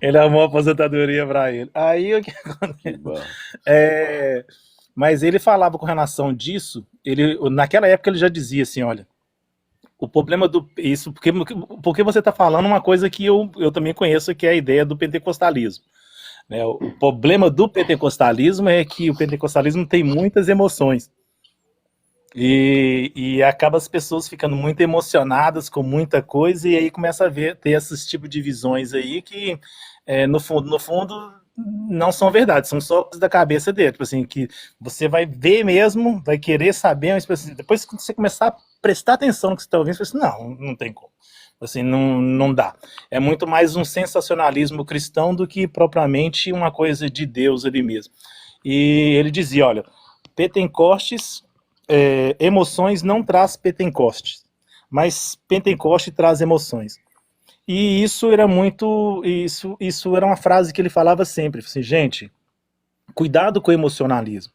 Ele arrumou a aposentadoria para ele. Aí o que acontece? É, mas ele falava com relação disso, ele, naquela época ele já dizia assim, olha, o problema do isso, porque você está falando uma coisa que eu também conheço, que é a ideia do pentecostalismo. Né? O problema do pentecostalismo é que o pentecostalismo tem muitas emoções. E acaba as pessoas ficando muito emocionadas com muita coisa, e aí começa a ter esses tipos de visões aí que, no fundo, não são verdade, são só coisas da cabeça dele. Tipo assim, que você vai ver mesmo, vai querer saber, mas assim, depois que você começar a prestar atenção no que você está ouvindo, você fala assim, não tem como. Assim, não dá. É muito mais um sensacionalismo cristão do que propriamente uma coisa de Deus ali mesmo. E ele dizia, olha, Pentecostes, emoções não traz Pentecostes, mas Pentecoste traz emoções. E isso era muito, isso era uma frase que ele falava sempre, assim, gente, cuidado com o emocionalismo,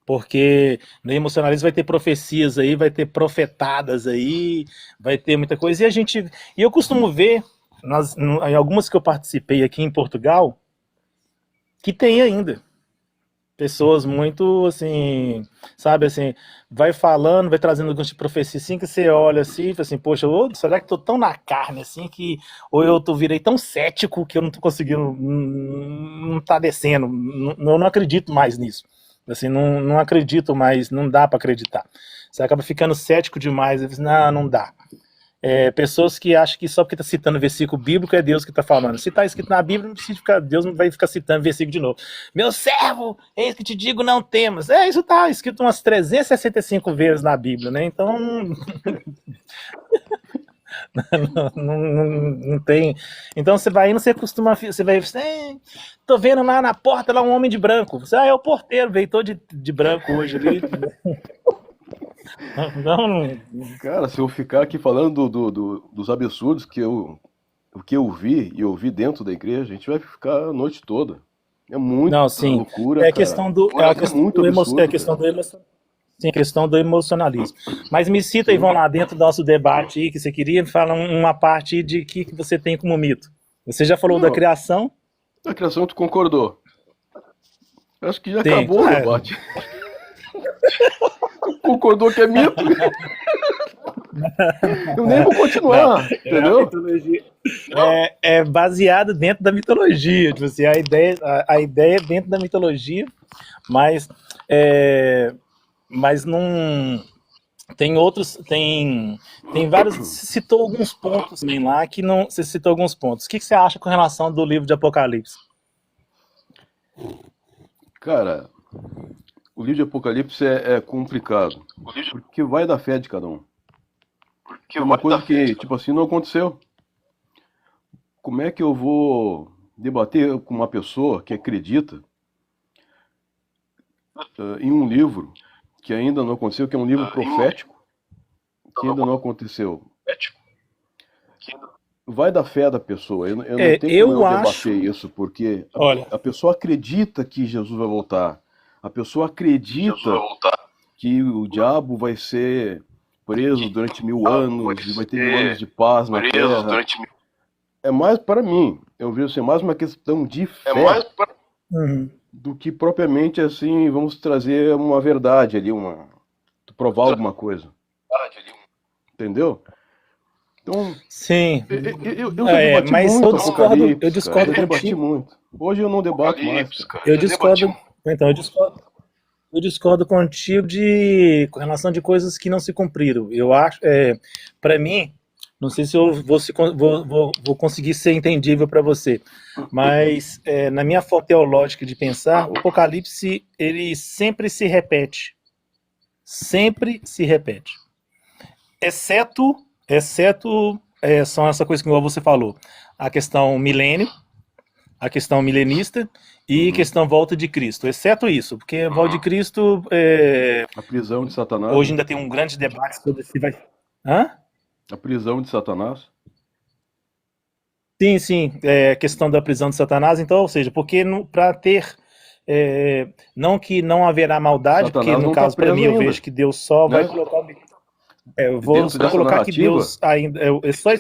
porque no emocionalismo vai ter profecias aí, vai ter profetadas aí, vai ter muita coisa, e eu costumo ver, em algumas que eu participei aqui em Portugal, que tem ainda pessoas muito, assim, sabe, assim, vai falando, vai trazendo alguns de profecia, assim, que você olha assim, e fala assim, poxa, será que tô tão na carne, assim, que, ou eu virei tão cético que eu não tô conseguindo, não tá descendo, eu não acredito mais nisso, assim, não acredito mais, não dá para acreditar, você acaba ficando cético demais, não dá. Pessoas que acham que só porque está citando versículo bíblico é Deus que está falando. Se está escrito na Bíblia, não precisa ficar, Deus não vai ficar citando versículo de novo. Meu servo, eis que te digo, não temas. Isso está escrito umas 365 vezes na Bíblia, né? Então não tem. Então você vai indo, você costuma, você vai, tô vendo lá na porta lá um homem de branco. Você, é o porteiro, veio todo de branco hoje ali. Não... Cara, se eu ficar aqui falando dos absurdos que eu vi e eu vi dentro da igreja, a gente vai ficar a noite toda. É muito loucura. É a questão do, é a questão do absurdo, sim, a questão do emocionalismo. Mas me cita, Ivon, lá dentro do nosso debate aí, que você queria, fala uma parte de que você tem como mito. Você já falou da criação? Da criação tu concordou. Acho que já acabou o debate. Concordou que é mito? Eu nem vou continuar, entendeu? É baseado dentro da mitologia, tipo assim, a ideia é dentro da mitologia, mas não tem outros, tem vários. Você citou alguns pontos também lá que não. Você citou alguns pontos. O que você acha com relação do livro de Apocalipse? Cara, o livro de Apocalipse é complicado, porque vai da fé de cada um. É uma coisa que, tipo assim, não aconteceu. Como é que eu vou debater com uma pessoa que acredita em um livro que ainda não aconteceu, que é um livro profético, que ainda não aconteceu? Vai da fé da pessoa. Eu não tenho como eu debater isso, porque a pessoa acredita que Jesus vai voltar. A pessoa acredita que o diabo vai ser preso durante 1000 anos, e vai ter 1000 anos de paz na Terra. É mais, para mim, eu vejo assim, mais uma questão de fé do que propriamente assim, vamos trazer uma verdade ali, provar alguma coisa. Entendeu? Então, sim. Eu debati mas muito eu discordo debati muito. Hoje eu não debato mais. Eu discordo. Então, eu discordo contigo com relação de coisas que não se cumpriram. Eu acho, para mim, não sei se eu vou conseguir ser entendível para você, mas na minha forma teológica de pensar, o Apocalipse ele sempre se repete, exceto são essa coisa que você falou, a questão milênio, a questão milenista e questão volta de Cristo, exceto isso, porque volta de Cristo a prisão de Satanás. Hoje ainda tem um grande debate sobre se vai. Hã? A prisão de Satanás. Sim, a questão da prisão de Satanás, então, ou seja, porque para ter não que não haverá maldade, Satanás porque no não tá caso, para mim, eu preso vejo que Deus só vai né? colocar... eu vou Dentro dessa colocar que narrativa, Deus ainda... só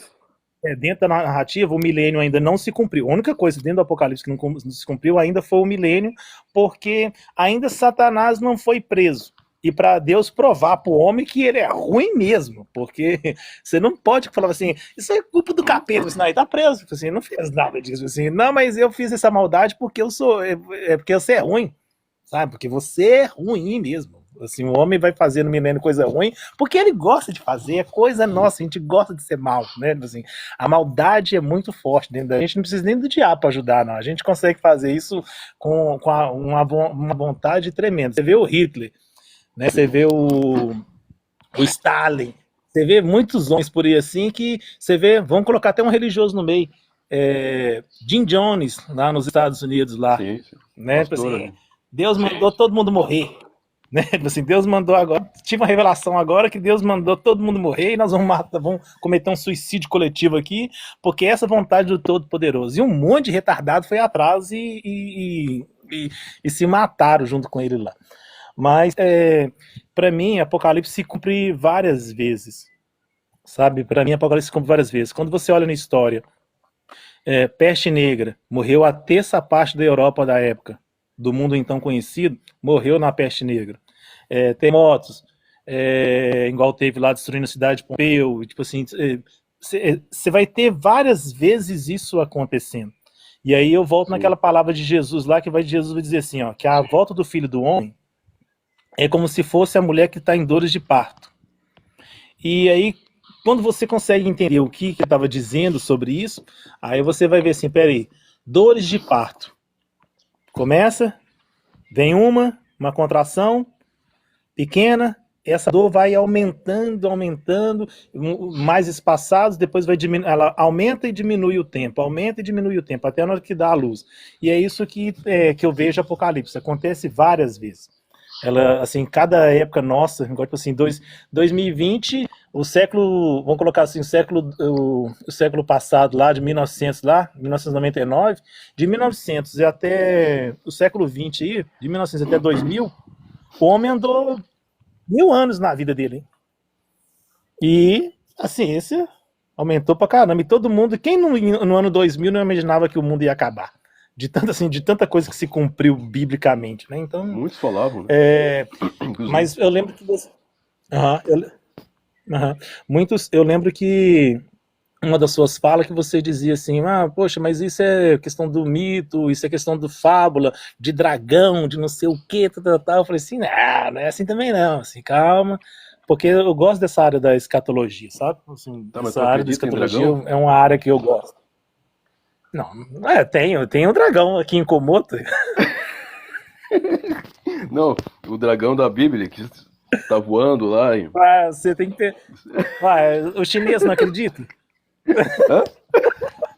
dentro da narrativa, o milênio ainda não se cumpriu. A única coisa dentro do Apocalipse que não se cumpriu ainda foi o milênio, porque ainda Satanás não foi preso. E para Deus provar para o homem que ele é ruim mesmo, porque você não pode falar assim, isso é culpa do capeta, assim, não, ele tá preso, assim, não fez nada disso, assim, não, mas eu fiz essa maldade porque eu sou, porque você é ruim, sabe? Porque você é ruim mesmo. Assim, o homem vai fazer no milênio coisa ruim porque ele gosta de fazer, é coisa nossa, a gente gosta de ser mal, né? Assim, a maldade é muito forte dentro da gente, não precisa nem do diabo para ajudar, não. A gente consegue fazer isso com uma vontade tremenda. Você vê o Hitler, né? Você vê o Stalin, você vê muitos homens por aí assim que você vê, vamos colocar até um religioso no meio, Jim Jones lá nos Estados Unidos lá, sim, né? pastor, Assim, Deus mandou todo mundo morrer, né? Assim, Deus mandou agora, tive uma revelação agora que Deus mandou todo mundo morrer e nós vamos cometer um suicídio coletivo aqui, porque essa vontade do Todo-Poderoso. E um monte de retardado foi atrás e se mataram junto com ele lá. Mas, para mim, Apocalipse se cumpre várias vezes, sabe? Para mim, Apocalipse se cumpre várias vezes. Quando você olha na história, peste negra, morreu a terça parte da Europa da época, do mundo então conhecido, morreu na peste negra. Terremotos, igual teve lá destruindo a cidade de Pompeu, tipo assim, você vai ter várias vezes isso acontecendo. E aí eu volto naquela palavra de Jesus lá, que Jesus vai dizer assim, ó, que a volta do Filho do Homem é como se fosse a mulher que está em dores de parto. E aí, quando você consegue entender o que ele estava dizendo sobre isso, aí você vai ver assim, peraí, dores de parto. Começa, vem uma contração pequena, essa dor vai aumentando, mais espaçados, depois vai diminuir, ela aumenta e diminui o tempo, até na hora que dá a luz. E é isso que eu vejo Apocalipse, acontece várias vezes. Ela, assim, cada época nossa, tipo assim, 2020, o século, vamos colocar assim, o século passado lá, de 1900 lá, 1999, de 1900 e até o século 20 aí, de 1900 até 2000, o homem andou 1000 anos na vida dele, hein? E a ciência aumentou pra caramba, e todo mundo, quem no ano 2000 não imaginava que o mundo ia acabar? De tanta coisa que se cumpriu biblicamente, né? Então, muitos falavam, né? Mas eu lembro que você... eu lembro que uma das suas falas que você dizia assim, poxa, mas isso é questão do mito, isso é questão do fábula, de dragão, de não sei o que, tal. Eu falei assim, não é assim também não, assim, calma, porque eu gosto dessa área da escatologia, sabe? Assim, essa área da escatologia é uma área que eu gosto. Não, tem um dragão aqui em Komoto. Não, o dragão da Bíblia que tá voando lá. Você tem que ter... o chinês não acredita? Hã?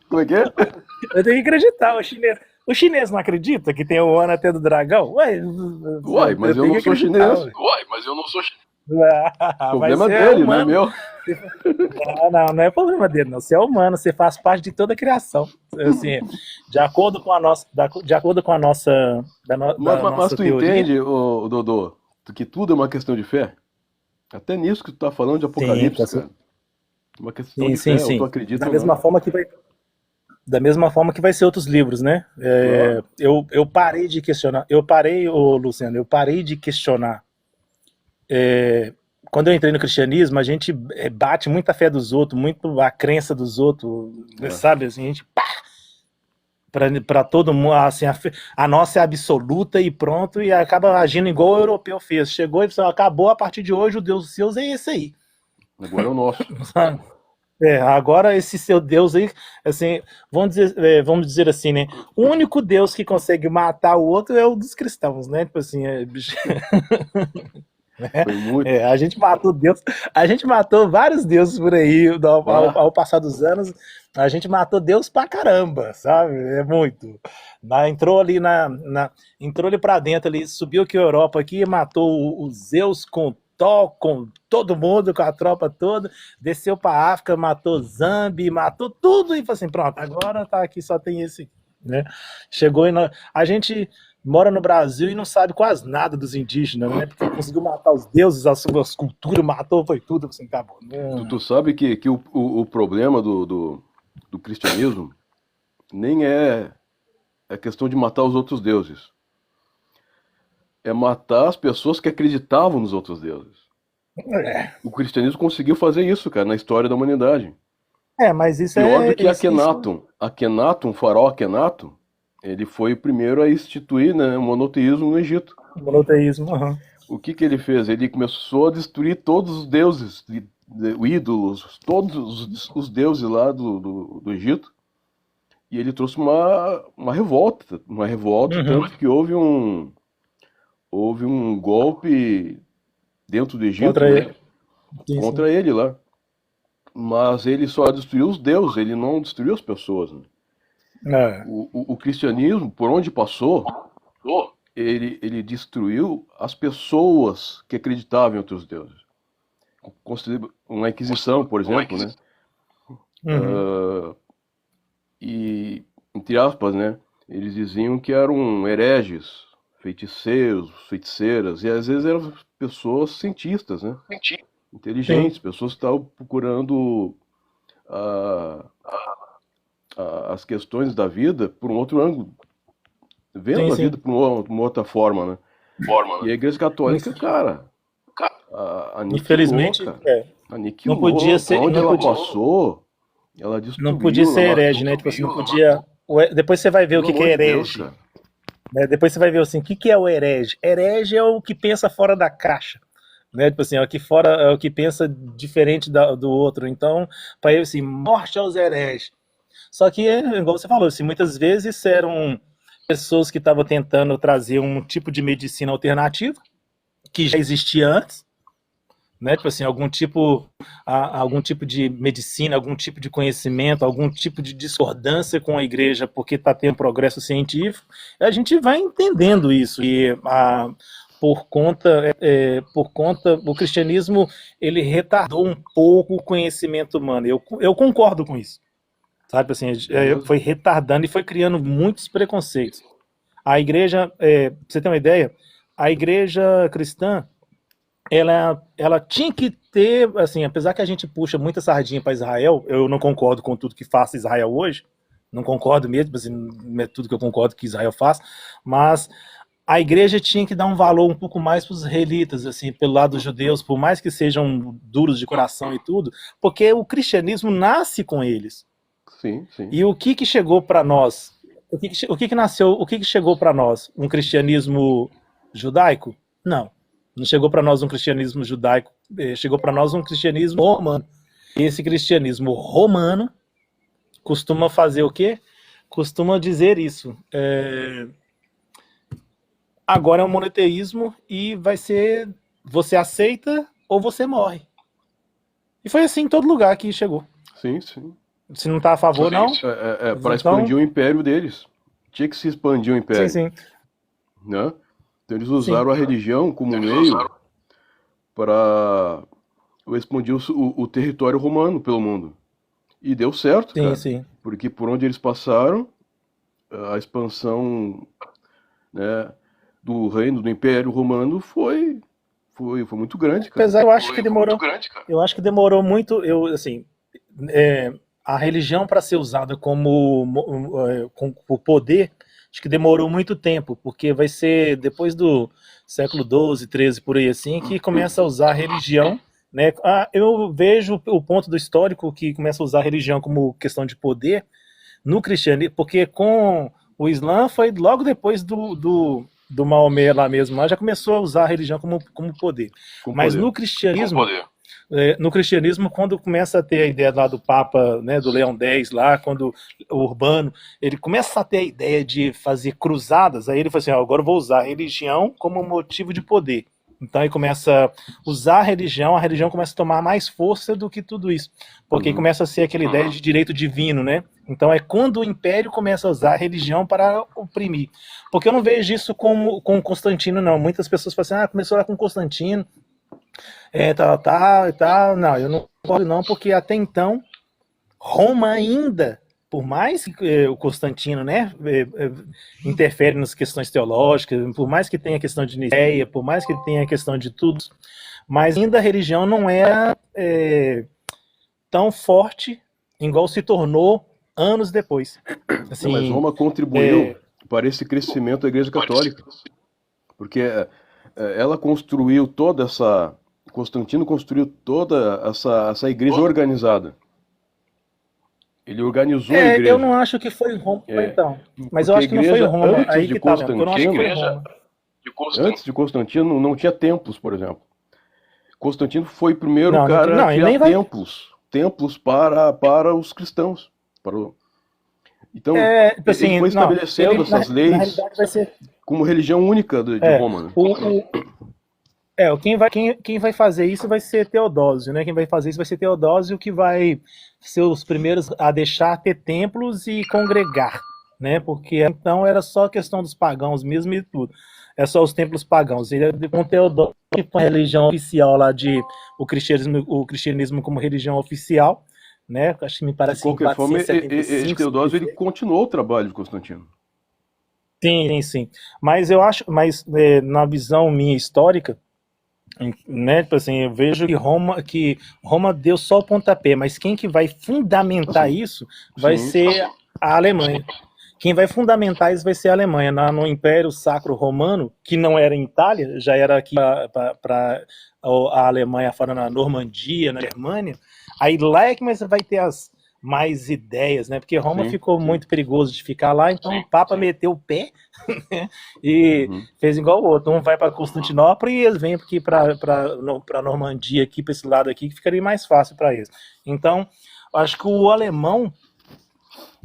Como é que é? Eu tenho que acreditar, o chinês não acredita que tem o ano até do dragão? Uai, mas eu não sou chinês. O problema dele, não é meu. Não é problema dele, não. Você é humano, você faz parte de toda a criação. Assim, de acordo com a nossa Mas tu teoria, entende, Dodô, que tudo é uma questão de fé? Até nisso que tu tá falando de Apocalipse, cara. Uma questão de fé, ou tu acredita da mesma forma que vai ser outros livros, né? Eu parei de questionar. Luciano, eu parei de questionar. Quando eu entrei no cristianismo, a gente bate muito a fé dos outros, muito a crença dos outros, sabe? Assim, a gente para todo mundo, assim, a nossa é absoluta e pronto, e acaba agindo igual o europeu fez. Chegou e falou, acabou, a partir de hoje o Deus dos seus é esse aí. Agora é o nosso. Agora esse seu Deus aí, assim, vamos dizer assim, né? O único Deus que consegue matar o outro é o dos cristãos, né? Tipo assim, a gente matou Deus, a gente matou vários deuses por aí ao passar dos anos, a gente matou Deus pra caramba, sabe? É muito. Entrou ali pra dentro ali, subiu aqui a Europa aqui, matou os Zeus com todo mundo, com a tropa toda, desceu pra África, matou Zambi, matou tudo e falou assim, pronto, agora tá aqui, só tem esse, né? Chegou e a gente mora no Brasil e não sabe quase nada dos indígenas, né? Porque conseguiu matar os deuses, as suas culturas, matou, foi tudo, assim, acabou. Tu sabe que o problema do cristianismo nem é a questão de matar os outros deuses. É matar as pessoas que acreditavam nos outros deuses. O cristianismo conseguiu fazer isso, cara, na história da humanidade. Mas isso Pior do que isso, Akhenaton, o faraó Akhenaton, ele foi o primeiro a instituir, né, o monoteísmo no Egito. Monoteísmo, O que ele fez? Ele começou a destruir todos os deuses, ídolos, todos os deuses lá do Egito. E ele trouxe uma revolta, tanto que houve um golpe dentro do Egito contra ele lá. Mas ele só destruiu os deuses, ele não destruiu as pessoas. Né? O cristianismo, por onde passou, ele destruiu as pessoas que acreditavam em outros deuses. Uma Inquisição, por exemplo, né? E, entre aspas, né? Eles diziam que eram hereges, feiticeiros, feiticeiras, e às vezes eram pessoas cientistas, né? Inteligentes, pessoas que estavam procurando as questões da vida por um outro ângulo, vendo a vida por uma outra forma, né? E a Igreja Católica, cara, aniquilou, infelizmente, aniquilou. não podia ser, onde ela passou, ela destruiu. Não podia ser herege, né? Tipo assim, não podia. Depois você vai ver o que é herege. Deus, né? Depois você vai ver assim, o que é o herege? Herege é o que pensa fora da caixa. Né? Tipo assim, é o que pensa diferente do outro. Então, para ele, assim, morte aos hereges. Só que, igual você falou, assim, muitas vezes eram pessoas que estavam tentando trazer um tipo de medicina alternativa, que já existia antes, né? Tipo assim, algum tipo de medicina, algum tipo de conhecimento, algum tipo de discordância com a igreja, porque está tendo progresso científico. A gente vai entendendo isso. E por conta o cristianismo, ele retardou um pouco o conhecimento humano. Eu concordo com isso. Sabe assim, foi retardando e foi criando muitos preconceitos. A igreja, pra você ter uma ideia, a igreja cristã, ela tinha que ter, assim, apesar que a gente puxa muita sardinha para Israel, eu não concordo com tudo que faça Israel hoje, não concordo mesmo, assim, não é tudo que eu concordo que Israel faz, mas a igreja tinha que dar um valor um pouco mais para os israelitas, assim, pelo lado dos judeus, por mais que sejam duros de coração e tudo, porque o cristianismo nasce com eles. Sim, sim. E o que chegou para nós? O que nasceu? O que chegou para nós? Um cristianismo judaico? Não. Não chegou para nós um cristianismo judaico, chegou para nós um cristianismo romano. E esse cristianismo romano costuma fazer o quê? Costuma dizer isso. Agora é um monoteísmo e vai ser você aceita ou você morre. E foi assim em todo lugar que chegou. Sim, sim. Se não está a favor, não. Para expandir o império deles. Tinha que se expandir o império. Sim, sim. Né? Então eles usaram a religião como meio para expandir o território romano pelo mundo. E deu certo, cara. Sim. Porque por onde eles passaram, a expansão, né, do reino, do Império Romano foi muito grande, cara. Apesar, eu acho que demorou muito, a religião para ser usada como o poder, acho que demorou muito tempo, porque vai ser depois do século XII, XIII, por aí assim, que começa a usar a religião, né? Eu vejo o ponto do histórico que começa a usar a religião como questão de poder no cristianismo, porque com o Islã foi logo depois do Maomé lá mesmo, lá já começou a usar a religião como poder. Mas no cristianismo... No cristianismo, quando começa a ter a ideia lá do Papa, né, do Leão X lá, quando o Urbano, ele começa a ter a ideia de fazer cruzadas, aí ele fala assim, agora eu vou usar a religião como motivo de poder. Então ele começa a usar a religião começa a tomar mais força do que tudo isso, porque começa a ser aquela ideia de direito divino, né? Então é quando o Império começa a usar a religião para oprimir. Porque eu não vejo isso com Constantino, não. Muitas pessoas falam assim, começou lá com Constantino, tal. Não, eu não concordo não, porque até então Roma ainda por mais que o Constantino, né, interfere nas questões teológicas, por mais que tenha a questão de Nicéia, por mais que tenha a questão de tudo, mas ainda a religião não era tão forte igual se tornou anos depois. Assim, mas Roma contribuiu para esse crescimento da Igreja Católica, porque ela construiu toda essa... Constantino construiu toda essa igreja organizada. Ele organizou a igreja. Eu não acho que foi Roma, então. Mas eu acho que não foi Roma. Aí que tá, eu não acho que foi Roma. Antes de Constantino não tinha templos, por exemplo. Constantino foi o primeiro cara a criar templos para os cristãos. Então, assim, ele foi estabelecendo essas leis como religião única de Roma. Né? Quem vai fazer isso vai ser Teodósio, né? Quem vai fazer isso vai ser Teodósio, que vai ser os primeiros a deixar ter templos e congregar, né? Porque então era só questão dos pagãos mesmo e tudo. É só os templos pagãos. Ele com Teodósio, que foi a religião oficial lá o cristianismo como religião oficial, né? Acho que me parece de qualquer forma, esse Teodósio ele continuou o trabalho de Constantino. Sim. Mas eu acho, na visão minha histórica, né, tipo assim, eu vejo que Roma deu só o pontapé, mas quem que vai fundamentar isso vai ser a Alemanha. Quem vai fundamentar isso vai ser a Alemanha. No Império Sacro Romano, que não era em Itália, já era aqui para a Alemanha, fora na Normandia, na Germânia, aí lá é que você vai ter as mais ideias, né? Porque Roma ficou muito perigoso de ficar lá, então o Papa meteu o pé e fez igual o outro. Um vai para Constantinopla e eles vêm aqui para Normandia, aqui para esse lado aqui, que ficaria mais fácil para eles. Então, acho que o alemão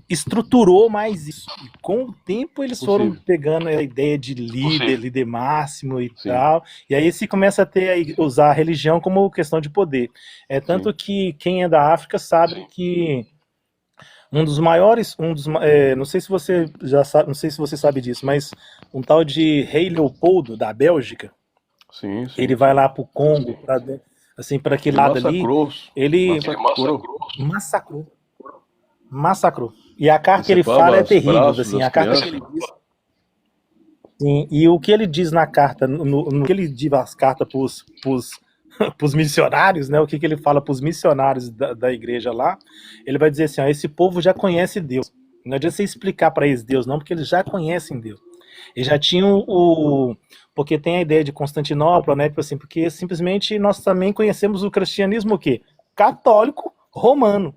estruturou mais isso. E com o tempo eles foram pegando a ideia de líder máximo e tal. E aí se começa a usar a religião como questão de poder. Tanto que quem é da África sabe que um dos maiores, não sei se você já sabe, não sei se você sabe disso, mas um tal de Rei Leopoldo da Bélgica, ele vai lá pro Congo, assim, para aquele lado ali, ele massacrou. E a carta que ele fala é terrível, assim, a carta que ele diz. Sim, e o que ele diz na carta, no que ele diz as cartas pros missionários, né? O que ele fala pros missionários da igreja lá, ele vai dizer assim, ó, esse povo já conhece Deus. Não adianta você explicar para eles Deus, não, porque eles já conhecem Deus. Eles já tinham porque tem a ideia de Constantinopla, né? Tipo assim, porque simplesmente nós também conhecemos o cristianismo o quê? Católico romano.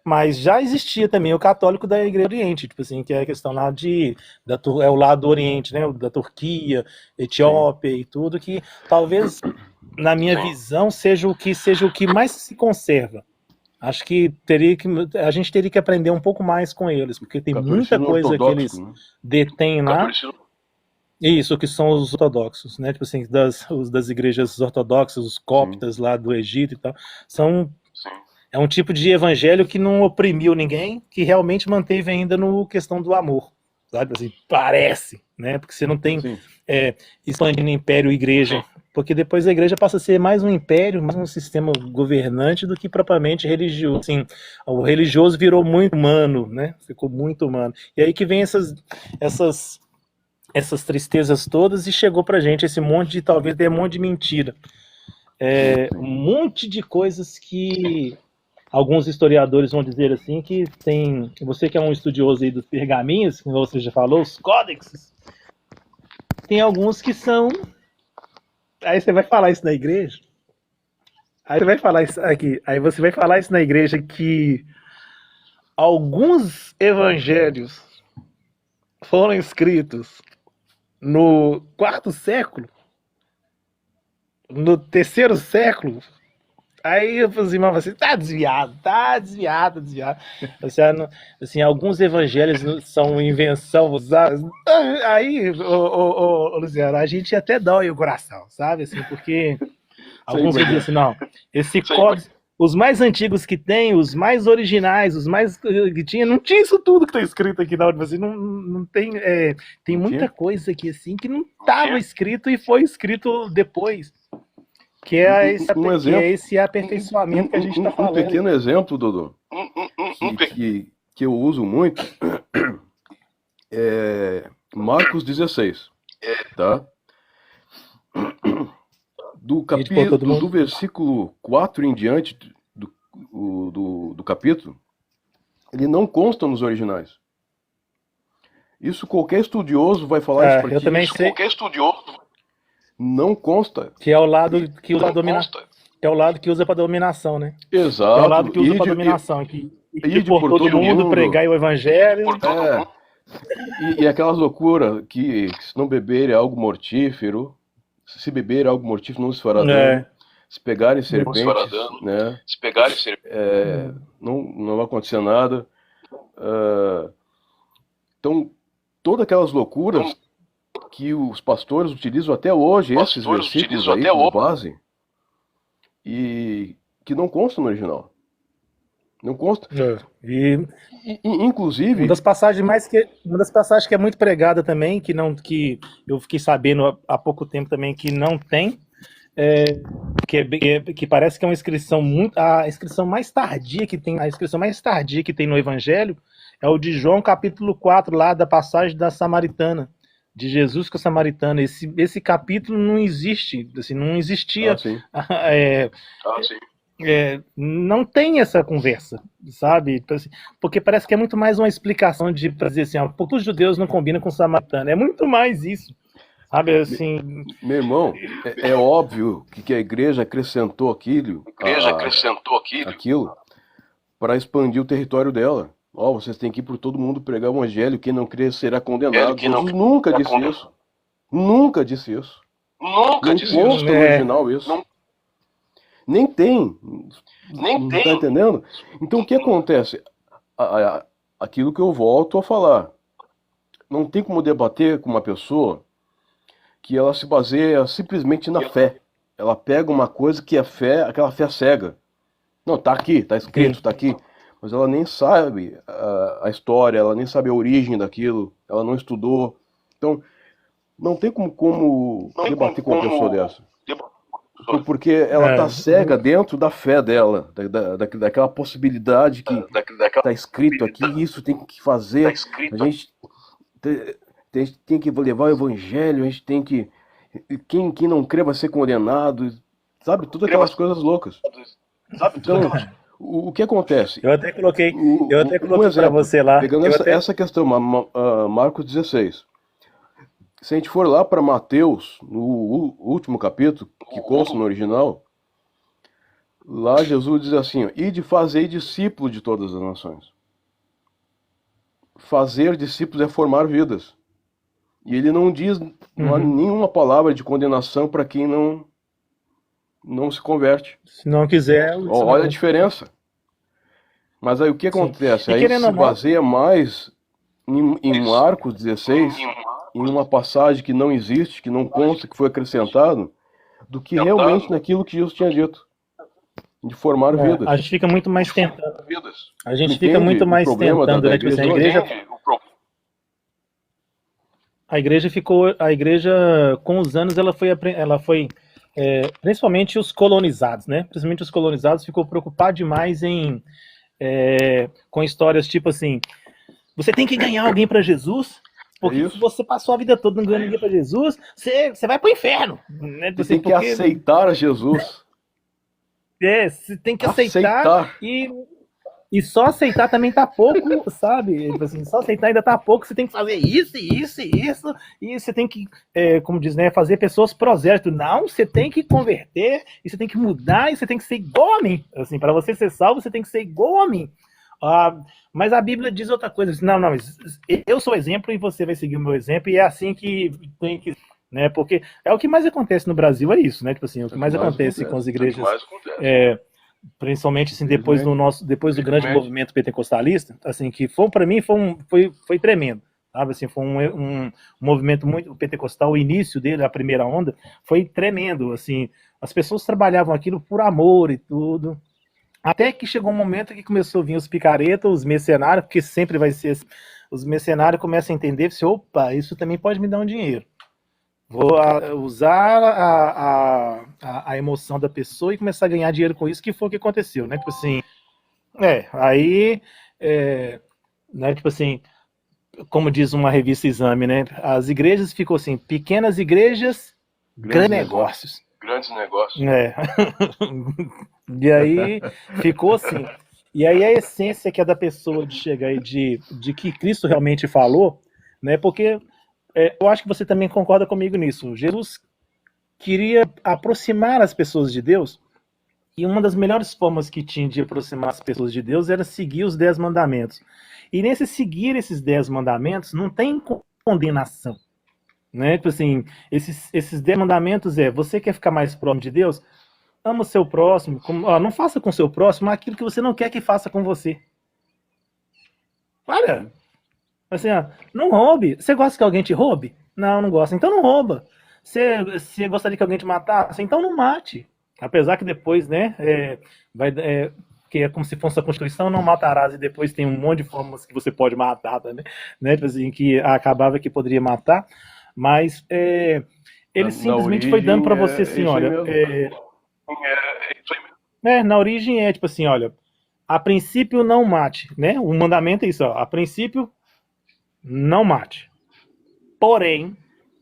Mas já existia também o católico da Igreja do Oriente, tipo assim, que é a questão lá é o lado do Oriente, né, da Turquia, Etiópia e tudo, que talvez, na minha visão, seja o que mais se conserva. Acho que a gente teria que aprender um pouco mais com eles, porque tem muita coisa que eles detêm lá. Isso, que são os ortodoxos, né, tipo assim, das igrejas ortodoxas, os coptas lá do Egito e tal, é um tipo de evangelho que não oprimiu ninguém, que realmente manteve ainda no questão do amor, sabe? Assim, parece, né? Porque você não tem expandindo império e igreja, porque depois a igreja passa a ser mais um império, mais um sistema governante do que propriamente religioso. Assim, o religioso virou muito humano, né? Ficou muito humano. E aí que vem essas tristezas todas e chegou pra gente esse monte de, talvez, um monte de mentira. Um monte de coisas que alguns historiadores vão dizer assim que tem... Você que é um estudioso aí dos pergaminhos, como você já falou, os códexes, tem alguns que são... Aí você vai falar isso na igreja? Aí você vai falar isso aqui. Aí você vai falar isso na igreja que alguns evangelhos foram escritos no 4º século, no 3º século. Aí os irmãos falam assim, tá desviado. Assim, alguns evangelhos são invenção usada. Aí, Luciano, a gente até dói o coração, sabe? Assim, porque alguns dizem assim, não, esse código, os mais antigos que tem, os mais originais, os mais que tinha, não tinha isso tudo que tá escrito aqui, não. Assim, não tem, tem muita coisa aqui assim que não estava escrito e foi escrito depois. Que é esse aperfeiçoamento que a gente está falando. Um pequeno exemplo, Dodô, que que eu uso muito é Marcos 16, tá? Do versículo 4 em diante do capítulo, ele não consta nos originais. Isso qualquer estudioso vai falar isso pra ti. Eu também sei. Qualquer estudioso Não consta. Que é o lado que usa consta. Que é o lado que usa para dominação, né? Exato. Que é o lado que usa para dominação. E por todo mundo pregar o evangelho. E aquelas loucuras que se não beber é algo mortífero, se beber é algo mortífero não se fará dano. Se pegarem serpentes, né? Se pegarem serpentes, não vai acontecer nada. Então, todas aquelas loucuras que os pastores utilizam até hoje, esses versículos aí como base, e que não constam no original. Não consta. Inclusive, uma das passagens que é muito pregada também, que eu fiquei sabendo há pouco tempo também que não tem, que parece que é uma inscrição a inscrição mais tardia que tem no Evangelho é o de João capítulo 4, lá da passagem da Samaritana, de Jesus com a Samaritana. Esse capítulo não existe, assim, não existia. Não tem essa conversa, sabe? Porque parece que é muito mais uma explicação para dizer assim, porque os judeus não combinam com o samaritano. É muito mais isso, sabe? Assim, meu irmão, é óbvio que a igreja acrescentou aquilo para expandir o território dela. Vocês têm que ir por todo mundo pregar o evangelho, quem não crer será condenado. Jesus nunca disse isso. Nunca disse isso. Não consta no original isso. Nem tem. Tá entendendo? Então o que acontece? Aquilo que eu volto a falar. Não tem como debater com uma pessoa que ela se baseia simplesmente na fé. Ela pega uma coisa que é fé, aquela fé cega. Não, tá aqui, tá escrito, tá aqui. Mas ela nem sabe a história, ela nem sabe a origem daquilo, ela não estudou. Então, não tem como debater com uma pessoa dessa. Porque ela tá cega dentro da fé dela, daquela possibilidade que tá escrito aqui, isso tem que fazer, a gente tem que levar o evangelho, a gente tem que... Quem não crê vai ser condenado, sabe? Todas aquelas coisas loucas. Então, o que acontece? Eu até coloquei para você lá. Pegando essa questão, Marcos 16. Se a gente for lá para Mateus, no último capítulo, que consta no original, lá Jesus diz assim, ide fazei discípulos de todas as nações. Fazer discípulos é formar vidas. E ele não diz, não há nenhuma palavra de condenação para quem não se converte. Se não quiser... Olha a diferença. Mas aí o que acontece? Aí se baseia mais em Marcos 16... em uma passagem que não existe, que não consta, que foi acrescentado, do que realmente naquilo que Jesus tinha dito. De formar vidas. A gente fica muito mais tentando. A gente fica muito mais tentando, né? Tipo assim, a igreja, com os anos, ela foi principalmente os colonizados, né? Principalmente os colonizados ficou preocupado demais com histórias tipo assim, você tem que ganhar alguém para Jesus. Porque se você passou a vida toda não ganhando ninguém para Jesus, você vai para o inferno. Né? Você tem que aceitar a Jesus. Você tem que aceitar. E só aceitar também tá pouco, sabe? Assim, só aceitar ainda tá pouco, você tem que fazer isso, e você tem que, como diz, né, fazer pessoas prosélitos. Não, você tem que converter, e você tem que mudar, e você tem que ser igual a mim. Assim, para você ser salvo, você tem que ser igual a mim. Mas a Bíblia diz outra coisa. Não, eu sou exemplo e você vai seguir o meu exemplo, e é assim que tem que, né? Porque é o que mais acontece no Brasil, é isso, né? Tipo assim, o que mais acontece com as igrejas, principalmente assim, depois do grande movimento pentecostalista, assim, que para mim foi tremendo, sabe? Assim, foi um movimento muito pentecostal. O início dele, a primeira onda, foi tremendo. Assim, as pessoas trabalhavam aquilo por amor e tudo. Até que chegou um momento que começou a vir os picaretas, os mercenários, porque sempre vai ser assim, os mercenários começam a entender, assim, opa, isso também pode me dar um dinheiro. Vou usar a emoção da pessoa e começar a ganhar dinheiro com isso, que foi o que aconteceu, né? Tipo assim, aí né? Tipo assim, como diz uma revista Exame, né? As igrejas ficam assim, pequenas igrejas, grandes negócios. Grandes negócios. É. E aí ficou assim. E aí a essência que é da pessoa de chegar e de que Cristo realmente falou, né? Porque eu acho que você também concorda comigo nisso. Jesus queria aproximar as pessoas de Deus, e uma das melhores formas que tinha de aproximar as pessoas de Deus era seguir os 10 mandamentos. E nesse seguir esses 10 mandamentos não tem condenação, né? Tipo assim, esses 10 mandamentos você quer ficar mais próximo de Deus? Ama o seu próximo, não faça com o seu próximo aquilo que você não quer que faça com você. Olha, assim, não roube. Você gosta que alguém te roube? Não, não gosta. Então não rouba. Você gostaria que alguém te matasse? Então não mate. Apesar que depois, né, que é como se fosse a Constituição, não matarás, e depois tem um monte de formas que você pode matar, né, tipo assim, que acabava que poderia matar, mas ele simplesmente foi dando para você assim, olha, na origem tipo assim, olha, a princípio não mate, né, o mandamento é isso, ó, a princípio não mate, porém,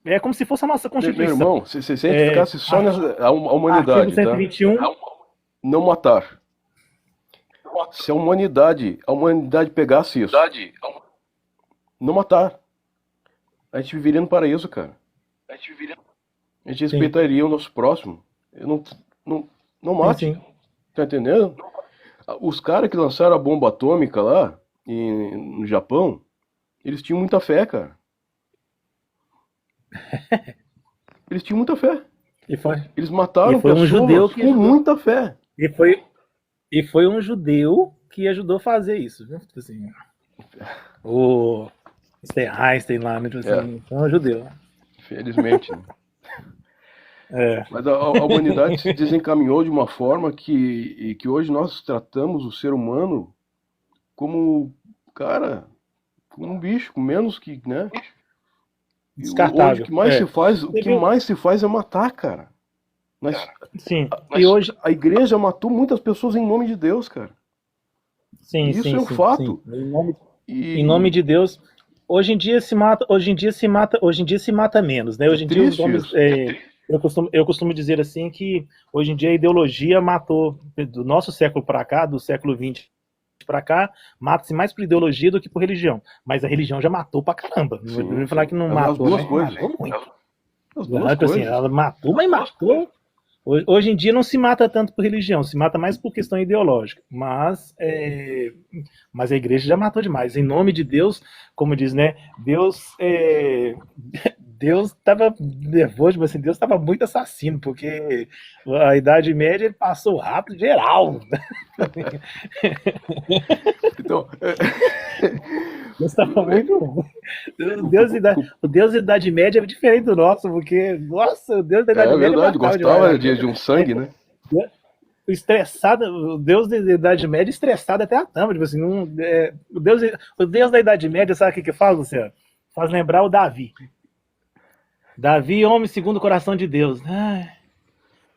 é como se fosse a nossa Constituição. Meu irmão, se a gente ficasse só a humanidade, artigo 121, tá? Não matar. Se a humanidade pegasse isso, não matar, a gente viveria no paraíso, cara. A gente respeitaria o nosso próximo. Não mate. Sim. Tá entendendo? Os caras que lançaram a bomba atômica lá no Japão, eles tinham muita fé, cara. Eles tinham muita fé. Eles mataram pessoas um judeu com muita fé. E foi um judeu que ajudou a fazer isso, viu? Assim, o Einstein lá, né? Assim, foi um judeu. Felizmente, né? Mas a humanidade se desencaminhou de uma forma que hoje nós tratamos o ser humano como, cara, como um bicho, com menos que, né? Descartável. Hoje, o que mais se faz é matar, cara. Sim. E hoje a igreja matou muitas pessoas em nome de Deus, cara. Sim, isso é um fato. Sim. Em nome de Deus. Hoje em dia se mata menos, né? Hoje em dia os homens, eu costumo dizer assim que hoje em dia a ideologia matou do nosso século para cá, do século XX para cá, mata-se mais por ideologia do que por religião. Mas a religião já matou pra caramba. Não vou falar que não matou, as duas coisas. Matou muito. As duas coisas. Assim, ela matou, mas matou. Hoje em dia não se mata tanto por religião, se mata mais por questão ideológica. Mas a igreja já matou demais. Em nome de Deus, como diz, né? Deus estava nervoso, mas assim, Deus estava muito assassino, porque a Idade Média ele passou rápido geral. Então, Deus estava muito. O Deus da Idade Média é diferente do nosso, porque, nossa, o Deus da Idade Média. É verdade, gostava de um sangue, né? Estressado, o Deus da Idade Média estressado até a tampa, tipo assim, o Deus da Idade Média, sabe o que faz, Luciano? Faz lembrar o Davi. Davi, homem segundo o coração de Deus.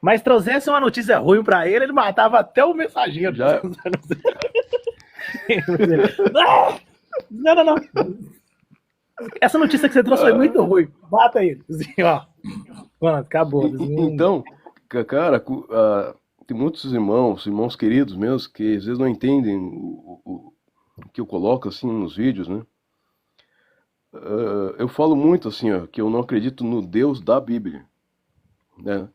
Mas trouxesse uma notícia ruim pra ele matava até o mensageiro. Já... Não. Essa notícia que você trouxe foi muito ruim. Mata ele. Assim, ó. Mano, acabou. Então, cara, tem muitos irmãos queridos meus, que às vezes não entendem o que eu coloco assim nos vídeos, né? Eu falo muito assim, ó, que eu não acredito no Deus da Bíblia, né?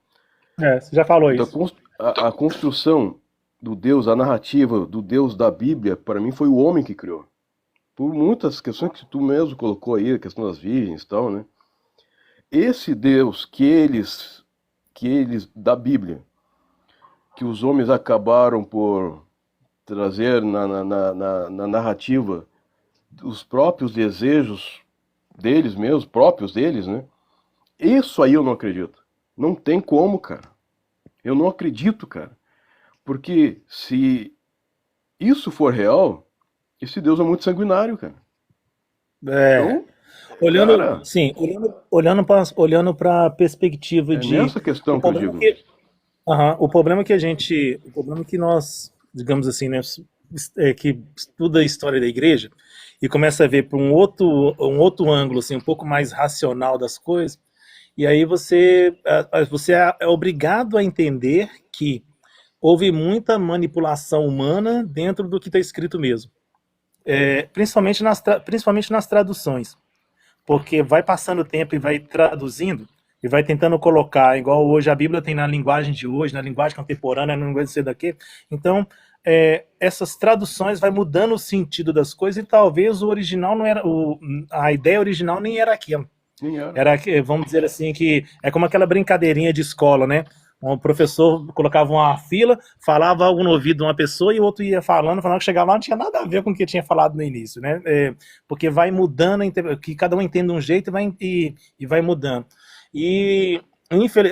Você já falou isso. A construção do Deus, a narrativa do Deus da Bíblia, para mim foi o homem que criou. Por muitas questões que tu mesmo colocou aí, a questão das virgens e tal, né? Esse Deus que eles da Bíblia, que os homens acabaram por trazer na narrativa os próprios desejos deles mesmos, próprios deles, né? Isso aí eu não acredito. Não tem como, cara. Eu não acredito, cara. Porque se isso for real, esse Deus é muito sanguinário, cara. Então, olhando para a perspectiva de nessa questão que eu digo. O problema que nós, digamos assim, né, que estuda a história da igreja, e começa a ver por um outro ângulo, assim, um pouco mais racional das coisas, e aí você é obrigado a entender que houve muita manipulação humana dentro do que está escrito mesmo. Principalmente nas traduções. Porque vai passando o tempo e vai traduzindo, e vai tentando colocar, igual hoje a Bíblia tem na linguagem de hoje, na linguagem contemporânea, na linguagem de sei daqui. Então, essas traduções vai mudando o sentido das coisas, e talvez o original não era, a ideia original nem era aquilo. Era, vamos dizer assim, que é como aquela brincadeirinha de escola, né? O professor colocava uma fila, falava algo no ouvido de uma pessoa e o outro ia falando que chegava lá não tinha nada a ver com o que tinha falado no início, né? Porque vai mudando, que cada um entende de um jeito e vai mudando. E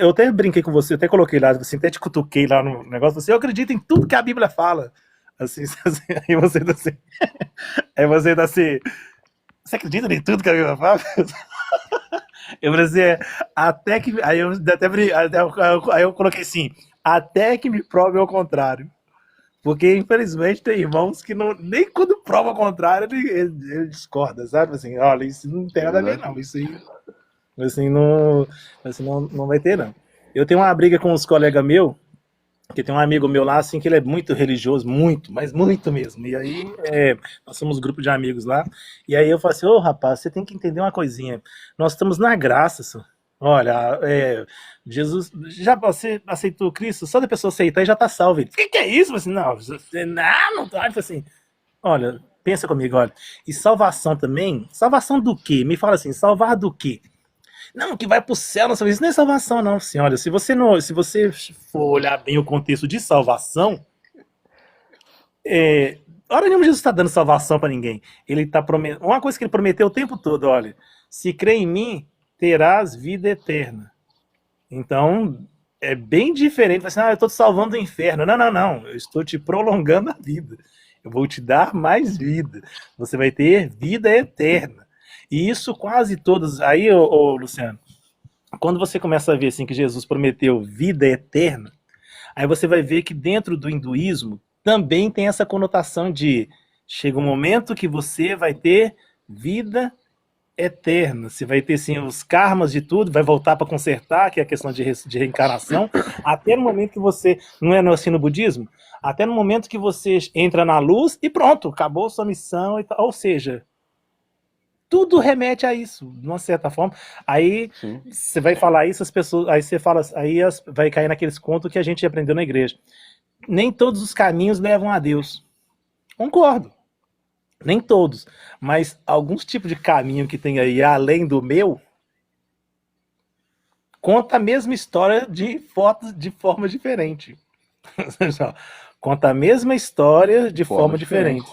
eu até brinquei com você, até coloquei lá, assim, até te cutuquei lá no negócio, você acredita em tudo que a Bíblia fala. Assim, aí você tá assim, você acredita em tudo que a Bíblia fala? Eu falei assim, até que. Aí eu coloquei assim, até que me prove ao contrário. Porque, infelizmente, tem irmãos que nem quando prova ao contrário, ele discorda, sabe? Assim, olha, isso não tem nada a ver, não. Isso aí, assim, não vai ter, não. Eu tenho uma briga com uns colegas meus, que tem um amigo meu lá, assim, que ele é muito religioso, muito, mas muito mesmo. E aí, nós somos um grupo de amigos lá, e aí eu falo assim, rapaz, você tem que entender uma coisinha, nós estamos na graça, senhor. Olha, Jesus, já você aceitou Cristo, só da pessoa aceitar e já tá salvo. Ele, que é isso? Assim, não tá. Assim, olha, pensa comigo, olha, e salvação também, salvação do quê? Me fala assim, salvar do quê? Não, que vai pro céu, não, isso não é salvação, não, senhora. Se você for olhar bem o contexto de salvação, hora nenhuma Jesus está dando salvação para ninguém. Ele está prometendo. Uma coisa que ele prometeu o tempo todo, olha, se crê em mim, terás vida eterna. Então, é bem diferente. Assim, eu estou te salvando do inferno. Não, eu estou te prolongando a vida. Eu vou te dar mais vida. Você vai ter vida eterna. E isso quase todos. Aí, Luciano, quando você começa a ver assim, que Jesus prometeu vida eterna, aí você vai ver que dentro do hinduísmo também tem essa conotação de chega um momento que você vai ter vida eterna. Você vai ter assim, os karmas de tudo, vai voltar para consertar, que é a questão de reencarnação, até no momento que você. Não é assim no budismo? Até no momento que você entra na luz e pronto, acabou sua missão. Ou seja, tudo remete a isso, de uma certa forma. Aí você vai falar isso, as pessoas, aí você fala, vai cair naqueles contos que a gente aprendeu na igreja. Nem todos os caminhos levam a Deus. Concordo. Nem todos. Mas alguns tipos de caminho que tem aí, além do meu, conta a mesma história de forma diferente. Conta a mesma história de forma diferente.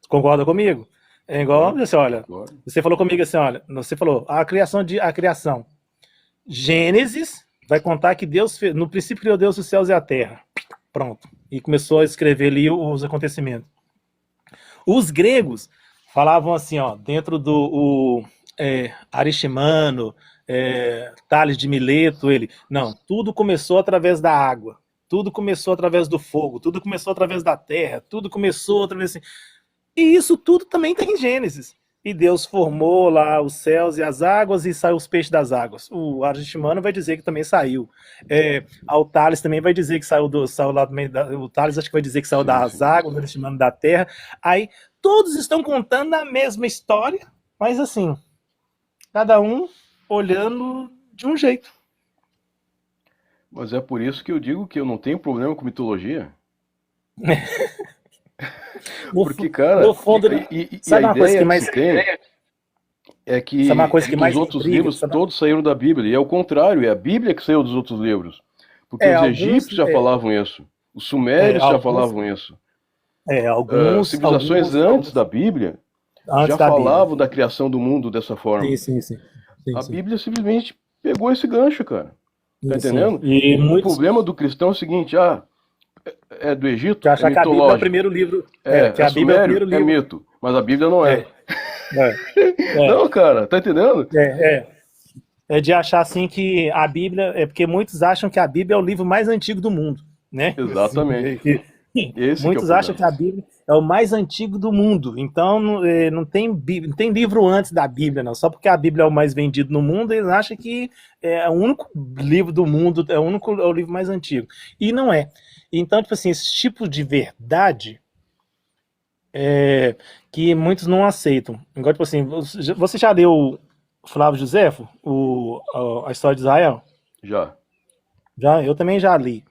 Concorda comigo? É igual, assim, olha, você falou comigo assim, olha, você falou, a criação. Gênesis vai contar que Deus fez, no princípio criou Deus os céus e a terra. Pronto. E começou a escrever ali os acontecimentos. Os gregos falavam assim, ó, dentro do Aristemano, Tales de Mileto, não, tudo começou através da água, tudo começou através do fogo, tudo começou através da terra, tudo começou através assim. E isso tudo também tem em Gênesis. E Deus formou lá os céus e as águas e saiu os peixes das águas. O Aristemano vai dizer que também saiu. O Tales também vai dizer que saiu lá também. O Tales acho que vai dizer que saiu das águas, o Aristemano da terra. Aí todos estão contando a mesma história, mas assim, cada um olhando de um jeito. Mas é por isso que eu digo que eu não tenho problema com mitologia. Porque, cara, no fundo, sabe a ideia que mais tem é que os outros livros todos saíram da Bíblia, e é o contrário, é a Bíblia que saiu dos outros livros. Porque os egípcios já falavam isso, os sumérios já falavam isso. Civilizações antes da Bíblia já falavam da criação do mundo dessa forma. Sim. A Bíblia simplesmente pegou esse gancho, cara. Tá entendendo? E o problema do cristão é o seguinte, é do Egito, que achar que a Bíblia é o primeiro livro. Que a Bíblia é o primeiro livro. É mito, mas a Bíblia não é. Não, cara, tá entendendo? É de achar assim que a Bíblia, porque muitos acham que a Bíblia é o livro mais antigo do mundo, né? Exatamente. Muitos acham que a Bíblia, é o mais antigo do mundo. Então não tem, não tem livro antes da Bíblia, não. Só porque a Bíblia é o mais vendido no mundo, eles acham que é o único livro do mundo, é o livro mais antigo. E não é. Então, tipo assim, esse tipo de verdade que muitos não aceitam. Igual, tipo assim, você já leu Flávio Josefo, a história de Israel? Já. Já, eu também já li.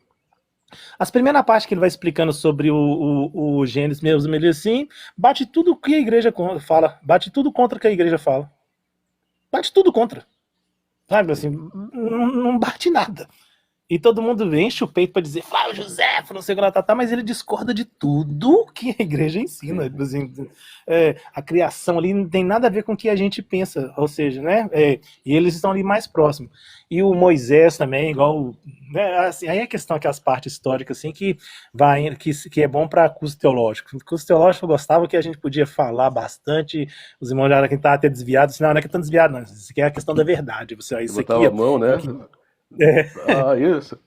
As primeiras partes que ele vai explicando sobre o Gênesis mesmo, ele assim, bate tudo que a igreja fala, bate tudo contra o que a igreja fala. Bate tudo contra. Sabe, assim, não bate nada. E todo mundo enche o peito para dizer, Flávio José, não sei o que lá, mas ele discorda de tudo que a igreja ensina. Assim, a criação ali não tem nada a ver com o que a gente pensa, ou seja, né? E eles estão ali mais próximos. E o Moisés também, igual. Né, assim, aí a questão aquelas partes históricas assim, que é bom para curso teológico. Curso teológico eu gostava que a gente podia falar bastante, os irmãos já que estavam até desviados, assim, não é que estão desviados, não. Isso aqui é a questão da verdade. Você, isso botava aqui, a mão, né? Ah, isso.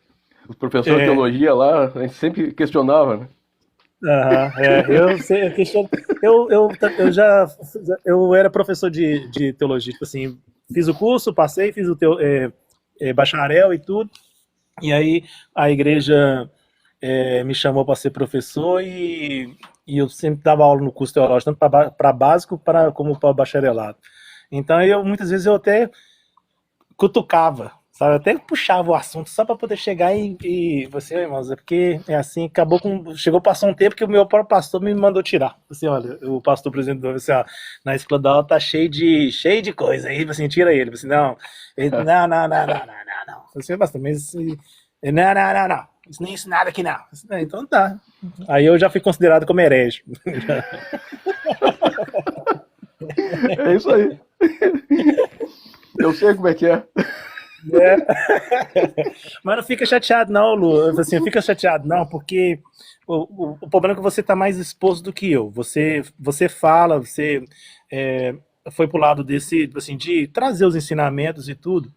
Os professores de teologia lá, a gente sempre questionava, né? Eu sei, eu era professor de teologia, tipo assim, fiz o curso, passei, fiz o bacharel e tudo, e aí a igreja me chamou para ser professor e eu sempre dava aula no curso teológico, tanto para básico como para bacharelado. Então muitas vezes eu até cutucava, sabe? Até puxava o assunto só para poder chegar e você, irmãos, é porque é assim, passou um tempo que o meu próprio pastor me mandou tirar. Assim, olha, o pastor presidente do assim, ó, na escola da aula tá cheio de coisa aí, assim, tira ele. Assim, não, não. Assim, pastor, mas não. Isso nem isso nada aqui não. Então tá. Aí eu já fui considerado como herege. É isso aí. Eu sei como é que é. Mas não fica chateado não, Lu. Assim, fica chateado não, porque o problema é que você está mais exposto do que eu. Você fala, você foi pro lado desse, assim, de trazer os ensinamentos e tudo.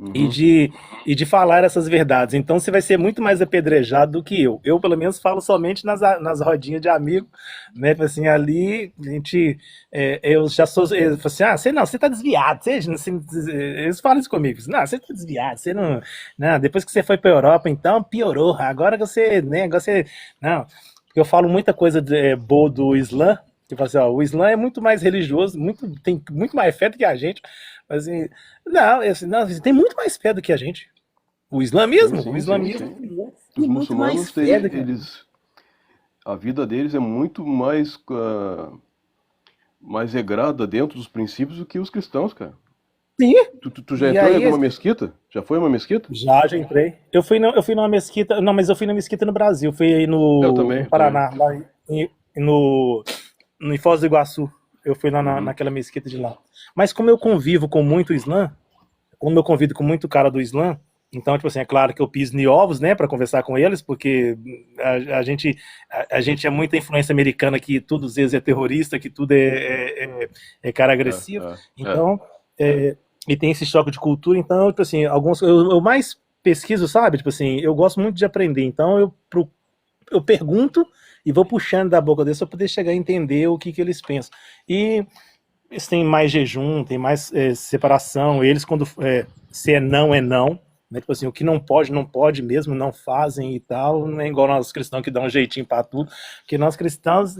Uhum. E de falar essas verdades. Então você vai ser muito mais apedrejado do que eu. Eu, pelo menos, falo somente nas rodinhas de amigo, né? Assim, ali, a gente. Eu já sou. Eu falo assim, você tá desviado. Eles falam isso comigo. Não, você tá desviado. Você não. Não, depois que você foi pra Europa, então piorou. Agora que você. Né, agora você. Não. Porque eu falo muita coisa boa do Islã. Tipo assim, ó, o Islã é muito mais religioso, tem muito mais fé do que a gente. Mas, assim, não, tem muito mais fé do que a gente. O islamismo, Sim. Os muçulmanos a vida deles é muito mais mais regrada dentro dos princípios do que os cristãos, cara. Sim. Tu já entrou em alguma mesquita? Já foi uma mesquita? Já entrei. Eu fui numa mesquita, não, mas eu fui na mesquita no Brasil, fui aí no Paraná, lá em Foz do Iguaçu. Eu fui lá naquela mesquita de lá. Mas como eu convivo com muito Islã, como eu convido com muito cara do Islã, então, tipo assim, é claro que eu piso em ovos, né, para conversar com eles, porque a gente é muita influência americana, que tudo às vezes é terrorista, que tudo é cara agressivo. Então, e tem esse choque de cultura. Então, tipo assim, eu mais pesquiso, sabe? Tipo assim, eu gosto muito de aprender. Então, eu pergunto e vou puxando da boca deles para poder chegar a entender o que eles pensam. E eles têm mais jejum, tem mais separação. Eles, quando se é não, né? Tipo assim, o que não pode mesmo, não fazem e tal. Não é igual nós cristãos que dão um jeitinho para tudo. Porque nós cristãos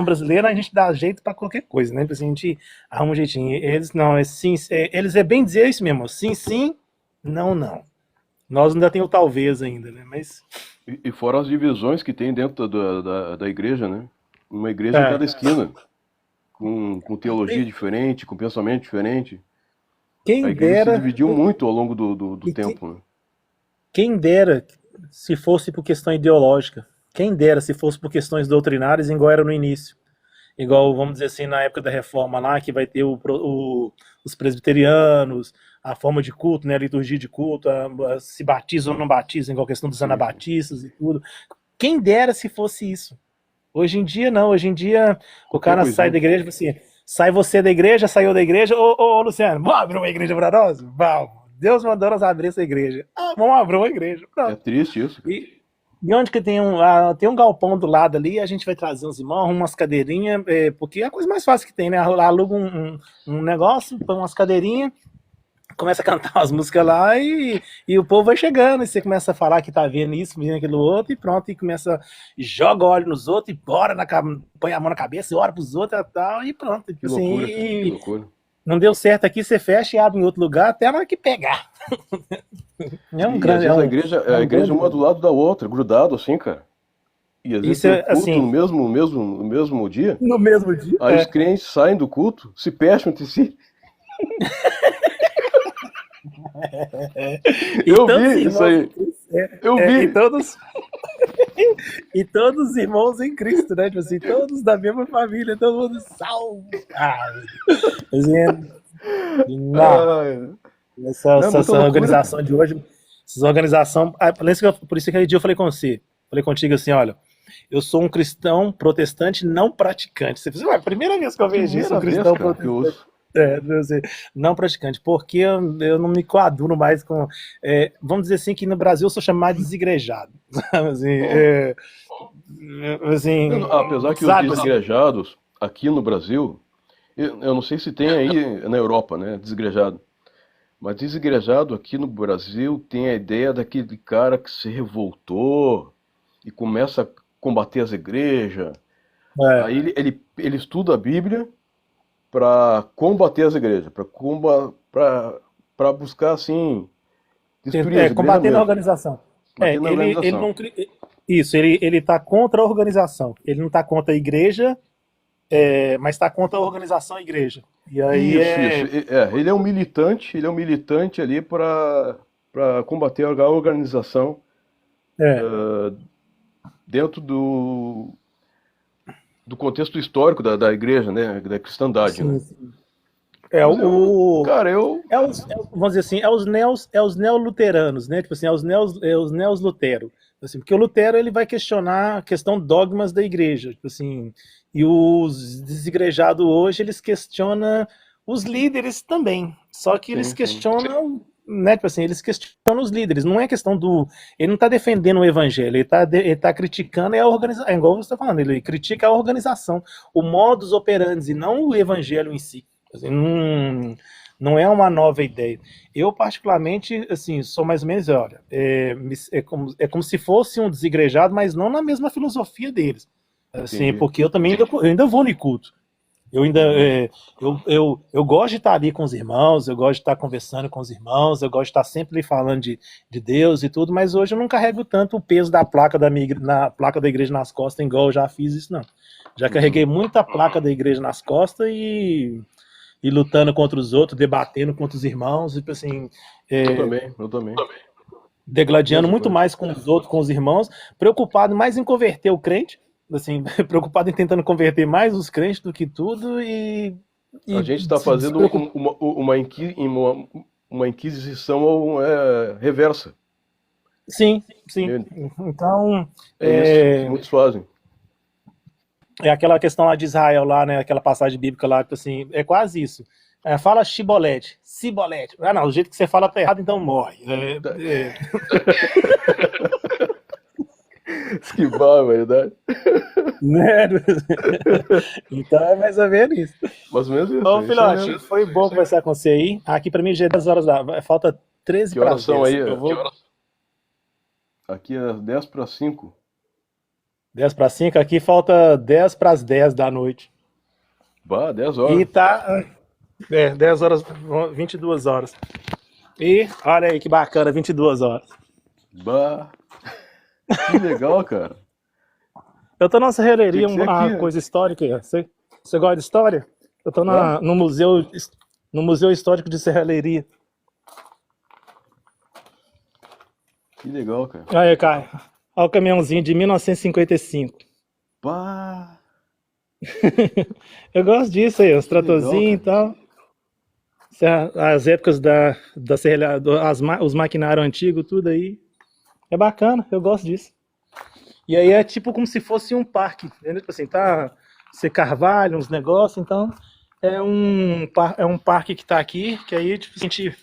brasileiros, a gente dá jeito para qualquer coisa, né? Tipo assim, a gente arruma um jeitinho. Eles não, eles bem dizer isso mesmo. Sim, não. Nós ainda tem o talvez ainda, né? Mas... E fora as divisões que tem dentro da igreja, né? Uma igreja em cada esquina. Com teologia diferente, com pensamento diferente. Quem a igreja dera, se dividiu muito ao longo do tempo. Né? Quem dera se fosse por questão ideológica. Quem dera se fosse por questões doutrinárias, igual era no início. Igual, vamos dizer assim, na época da reforma lá, que vai ter os presbiterianos, a forma de culto, né, a liturgia de culto, se batizam ou não batizam, igual a questão dos anabatistas e tudo. Quem dera se fosse isso. Hoje em dia, não. Hoje em dia, o cara sai da igreja, assim, sai você da igreja, saiu da igreja, ô Luciano, vamos abrir uma igreja pra nós? Vamos. Deus mandou nós abrir essa igreja. Vamos abrir uma igreja. Pronto. É triste isso. E onde que tem um galpão do lado ali, a gente vai trazer uns irmãos, umas cadeirinhas, porque é a coisa mais fácil que tem, né? Aluga um negócio, põe umas cadeirinhas, começa a cantar umas músicas lá e o povo vai chegando, e você começa a falar que tá vendo isso, vendo aquilo outro, e pronto, e começa, joga óleo nos outros, e bora, põe a mão na cabeça, e ora pros outros e tal, e pronto. Que Tipo assim, loucura, cara, que loucura. não deu certo aqui, você fecha e abre em outro lugar, até na hora que pegar. É um E às grande... vezes a igreja uma do lado da outra, grudado assim, cara. E às vezes Isso tem é, culto assim, no mesmo dia. no mesmo dia. Aí os crentes saem do culto, se fecham entre si. Eu vi isso aí. Eu vi. E todos os irmãos em Cristo, né? Tipo assim, todos da mesma família, todo mundo salvo. Não. Essa organização de hoje, essas organizações. Por isso que aquele dia eu falei com você. Falei contigo assim: olha, eu sou um cristão protestante não praticante. Você fala, a primeira vez que eu vejo isso, um cristão protestante. Não praticante, porque eu não me coaduno mais com. Vamos dizer assim, que no Brasil eu sou chamado de desigrejado. Apesar que os desigrejados, aqui no Brasil, eu não sei se tem aí na Europa, né? Desigrejado. Mas desigrejado aqui no Brasil tem a ideia daquele cara que se revoltou e começa a combater as igrejas. Aí ele estuda a Bíblia para combater as igrejas, para buscar, assim, destruir combater na organização. Ele não, isso, ele está contra a organização. Ele não está contra a igreja, mas está contra a organização a igreja. E aí isso. Ele é um militante ali para combater a organização dentro do contexto histórico da igreja, né, da cristandade, sim, né? Sim. Vamos dizer assim, os neoluteranos, né? Tipo assim, os neos-lutero. Assim, porque o Lutero ele vai questionar a questão dogmas da igreja, tipo assim, e os desigrejados hoje eles questionam os líderes também. Só que eles questionam, né? Tipo assim, eles questionam os líderes. Não é questão do, ele não está defendendo o evangelho, ele tá criticando a organização. É igual você está falando, ele critica a organização, o modus operandi, e não o evangelho em si. Assim, não é uma nova ideia. Eu, particularmente, assim, sou mais ou menos, olha, é como se fosse um desigrejado, mas não na mesma filosofia deles. Assim, porque eu também ainda vou no culto. Eu gosto de estar ali com os irmãos, eu gosto de estar conversando com os irmãos, eu gosto de estar sempre ali falando de Deus e tudo, mas hoje eu não carrego tanto o peso da placa na placa da igreja nas costas, igual eu já fiz isso, não. Já carreguei muita placa da igreja nas costas e lutando contra os outros, debatendo contra os irmãos, tipo assim... Eu também. Degladiando muito mais com os outros, com os irmãos, preocupado mais em converter o crente, assim, preocupado em tentando converter mais os crentes do que tudo e a gente está fazendo uma inquisição reversa. Sim. Então... É isso que muitos fazem. É aquela questão lá de Israel, lá, né? Aquela passagem bíblica lá, assim, é quase isso. Fala cibolete. Ah, não, do jeito que você fala tá errado, então morre. Esquivar, verdade. Né? Então é mais ou menos isso. Mais ou menos isso. Ô, filhote, foi bom conversar com você aí. Aqui pra mim já é 10 horas falta 13 para as 10. Que horas são aí? Aqui é 10 para 5. 10 para 5, aqui falta 10 para as 10 da noite. Bah, 10 horas. E tá 10 horas, 22 horas. E olha aí que bacana, 22 horas. Bah, que legal, cara. Eu tô na serralheria, uma coisa histórica. Você gosta de história? Eu tô no Museu Histórico de Serralheria. Que legal, cara. Aí, Caio. Olha o caminhãozinho de 1955. Pá! Eu gosto disso aí, os tratorzinhos e tal. As épocas da serralheria, os maquinários antigos, tudo aí. É bacana, eu gosto disso. E aí é tipo como se fosse um parque, entendeu? Tipo assim, tá Você Carvalho, uns negócios, então é um parque que tá aqui, que aí tipo, a gente,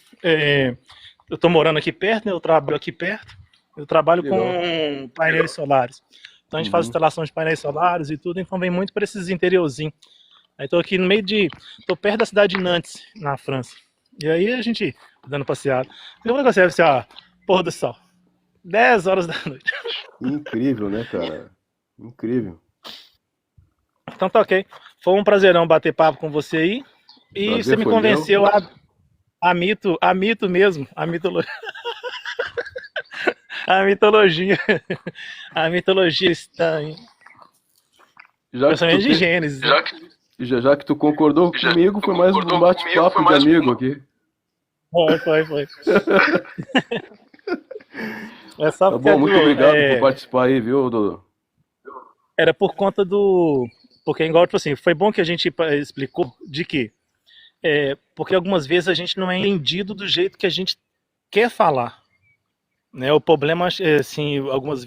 eu tô morando aqui perto, né, eu trabalho aqui perto, Eu trabalho Legal. com painéis solares. Então a gente faz Uhum. instalação de painéis solares e tudo, então vem muito para esses interiorzinhos. Aí tô aqui no meio de. Tô perto da cidade de Nantes, na França. E aí a gente dando passeada. E como é que você assim, ó, pôr do sol? 10 horas da noite. Incrível, né, cara? Incrível. Então tá ok. Foi um prazerão bater papo com você aí. E Prazer você me foi convenceu meu. a mito mesmo, a mitologia. A mitologia. A mitologia está em. Já que tu, Principalmente de te... Gênesis, né? já que tu concordou comigo, foi mais um bate-papo de amigo aqui. Foi. É só Tá porque bom, muito obrigado por participar aí, viu, Dodô? era por conta do. Porque, igual, tipo assim, foi bom que a gente explicou de que. Porque algumas vezes a gente não é entendido do jeito que a gente quer falar. Né? O problema, assim, algumas vezes.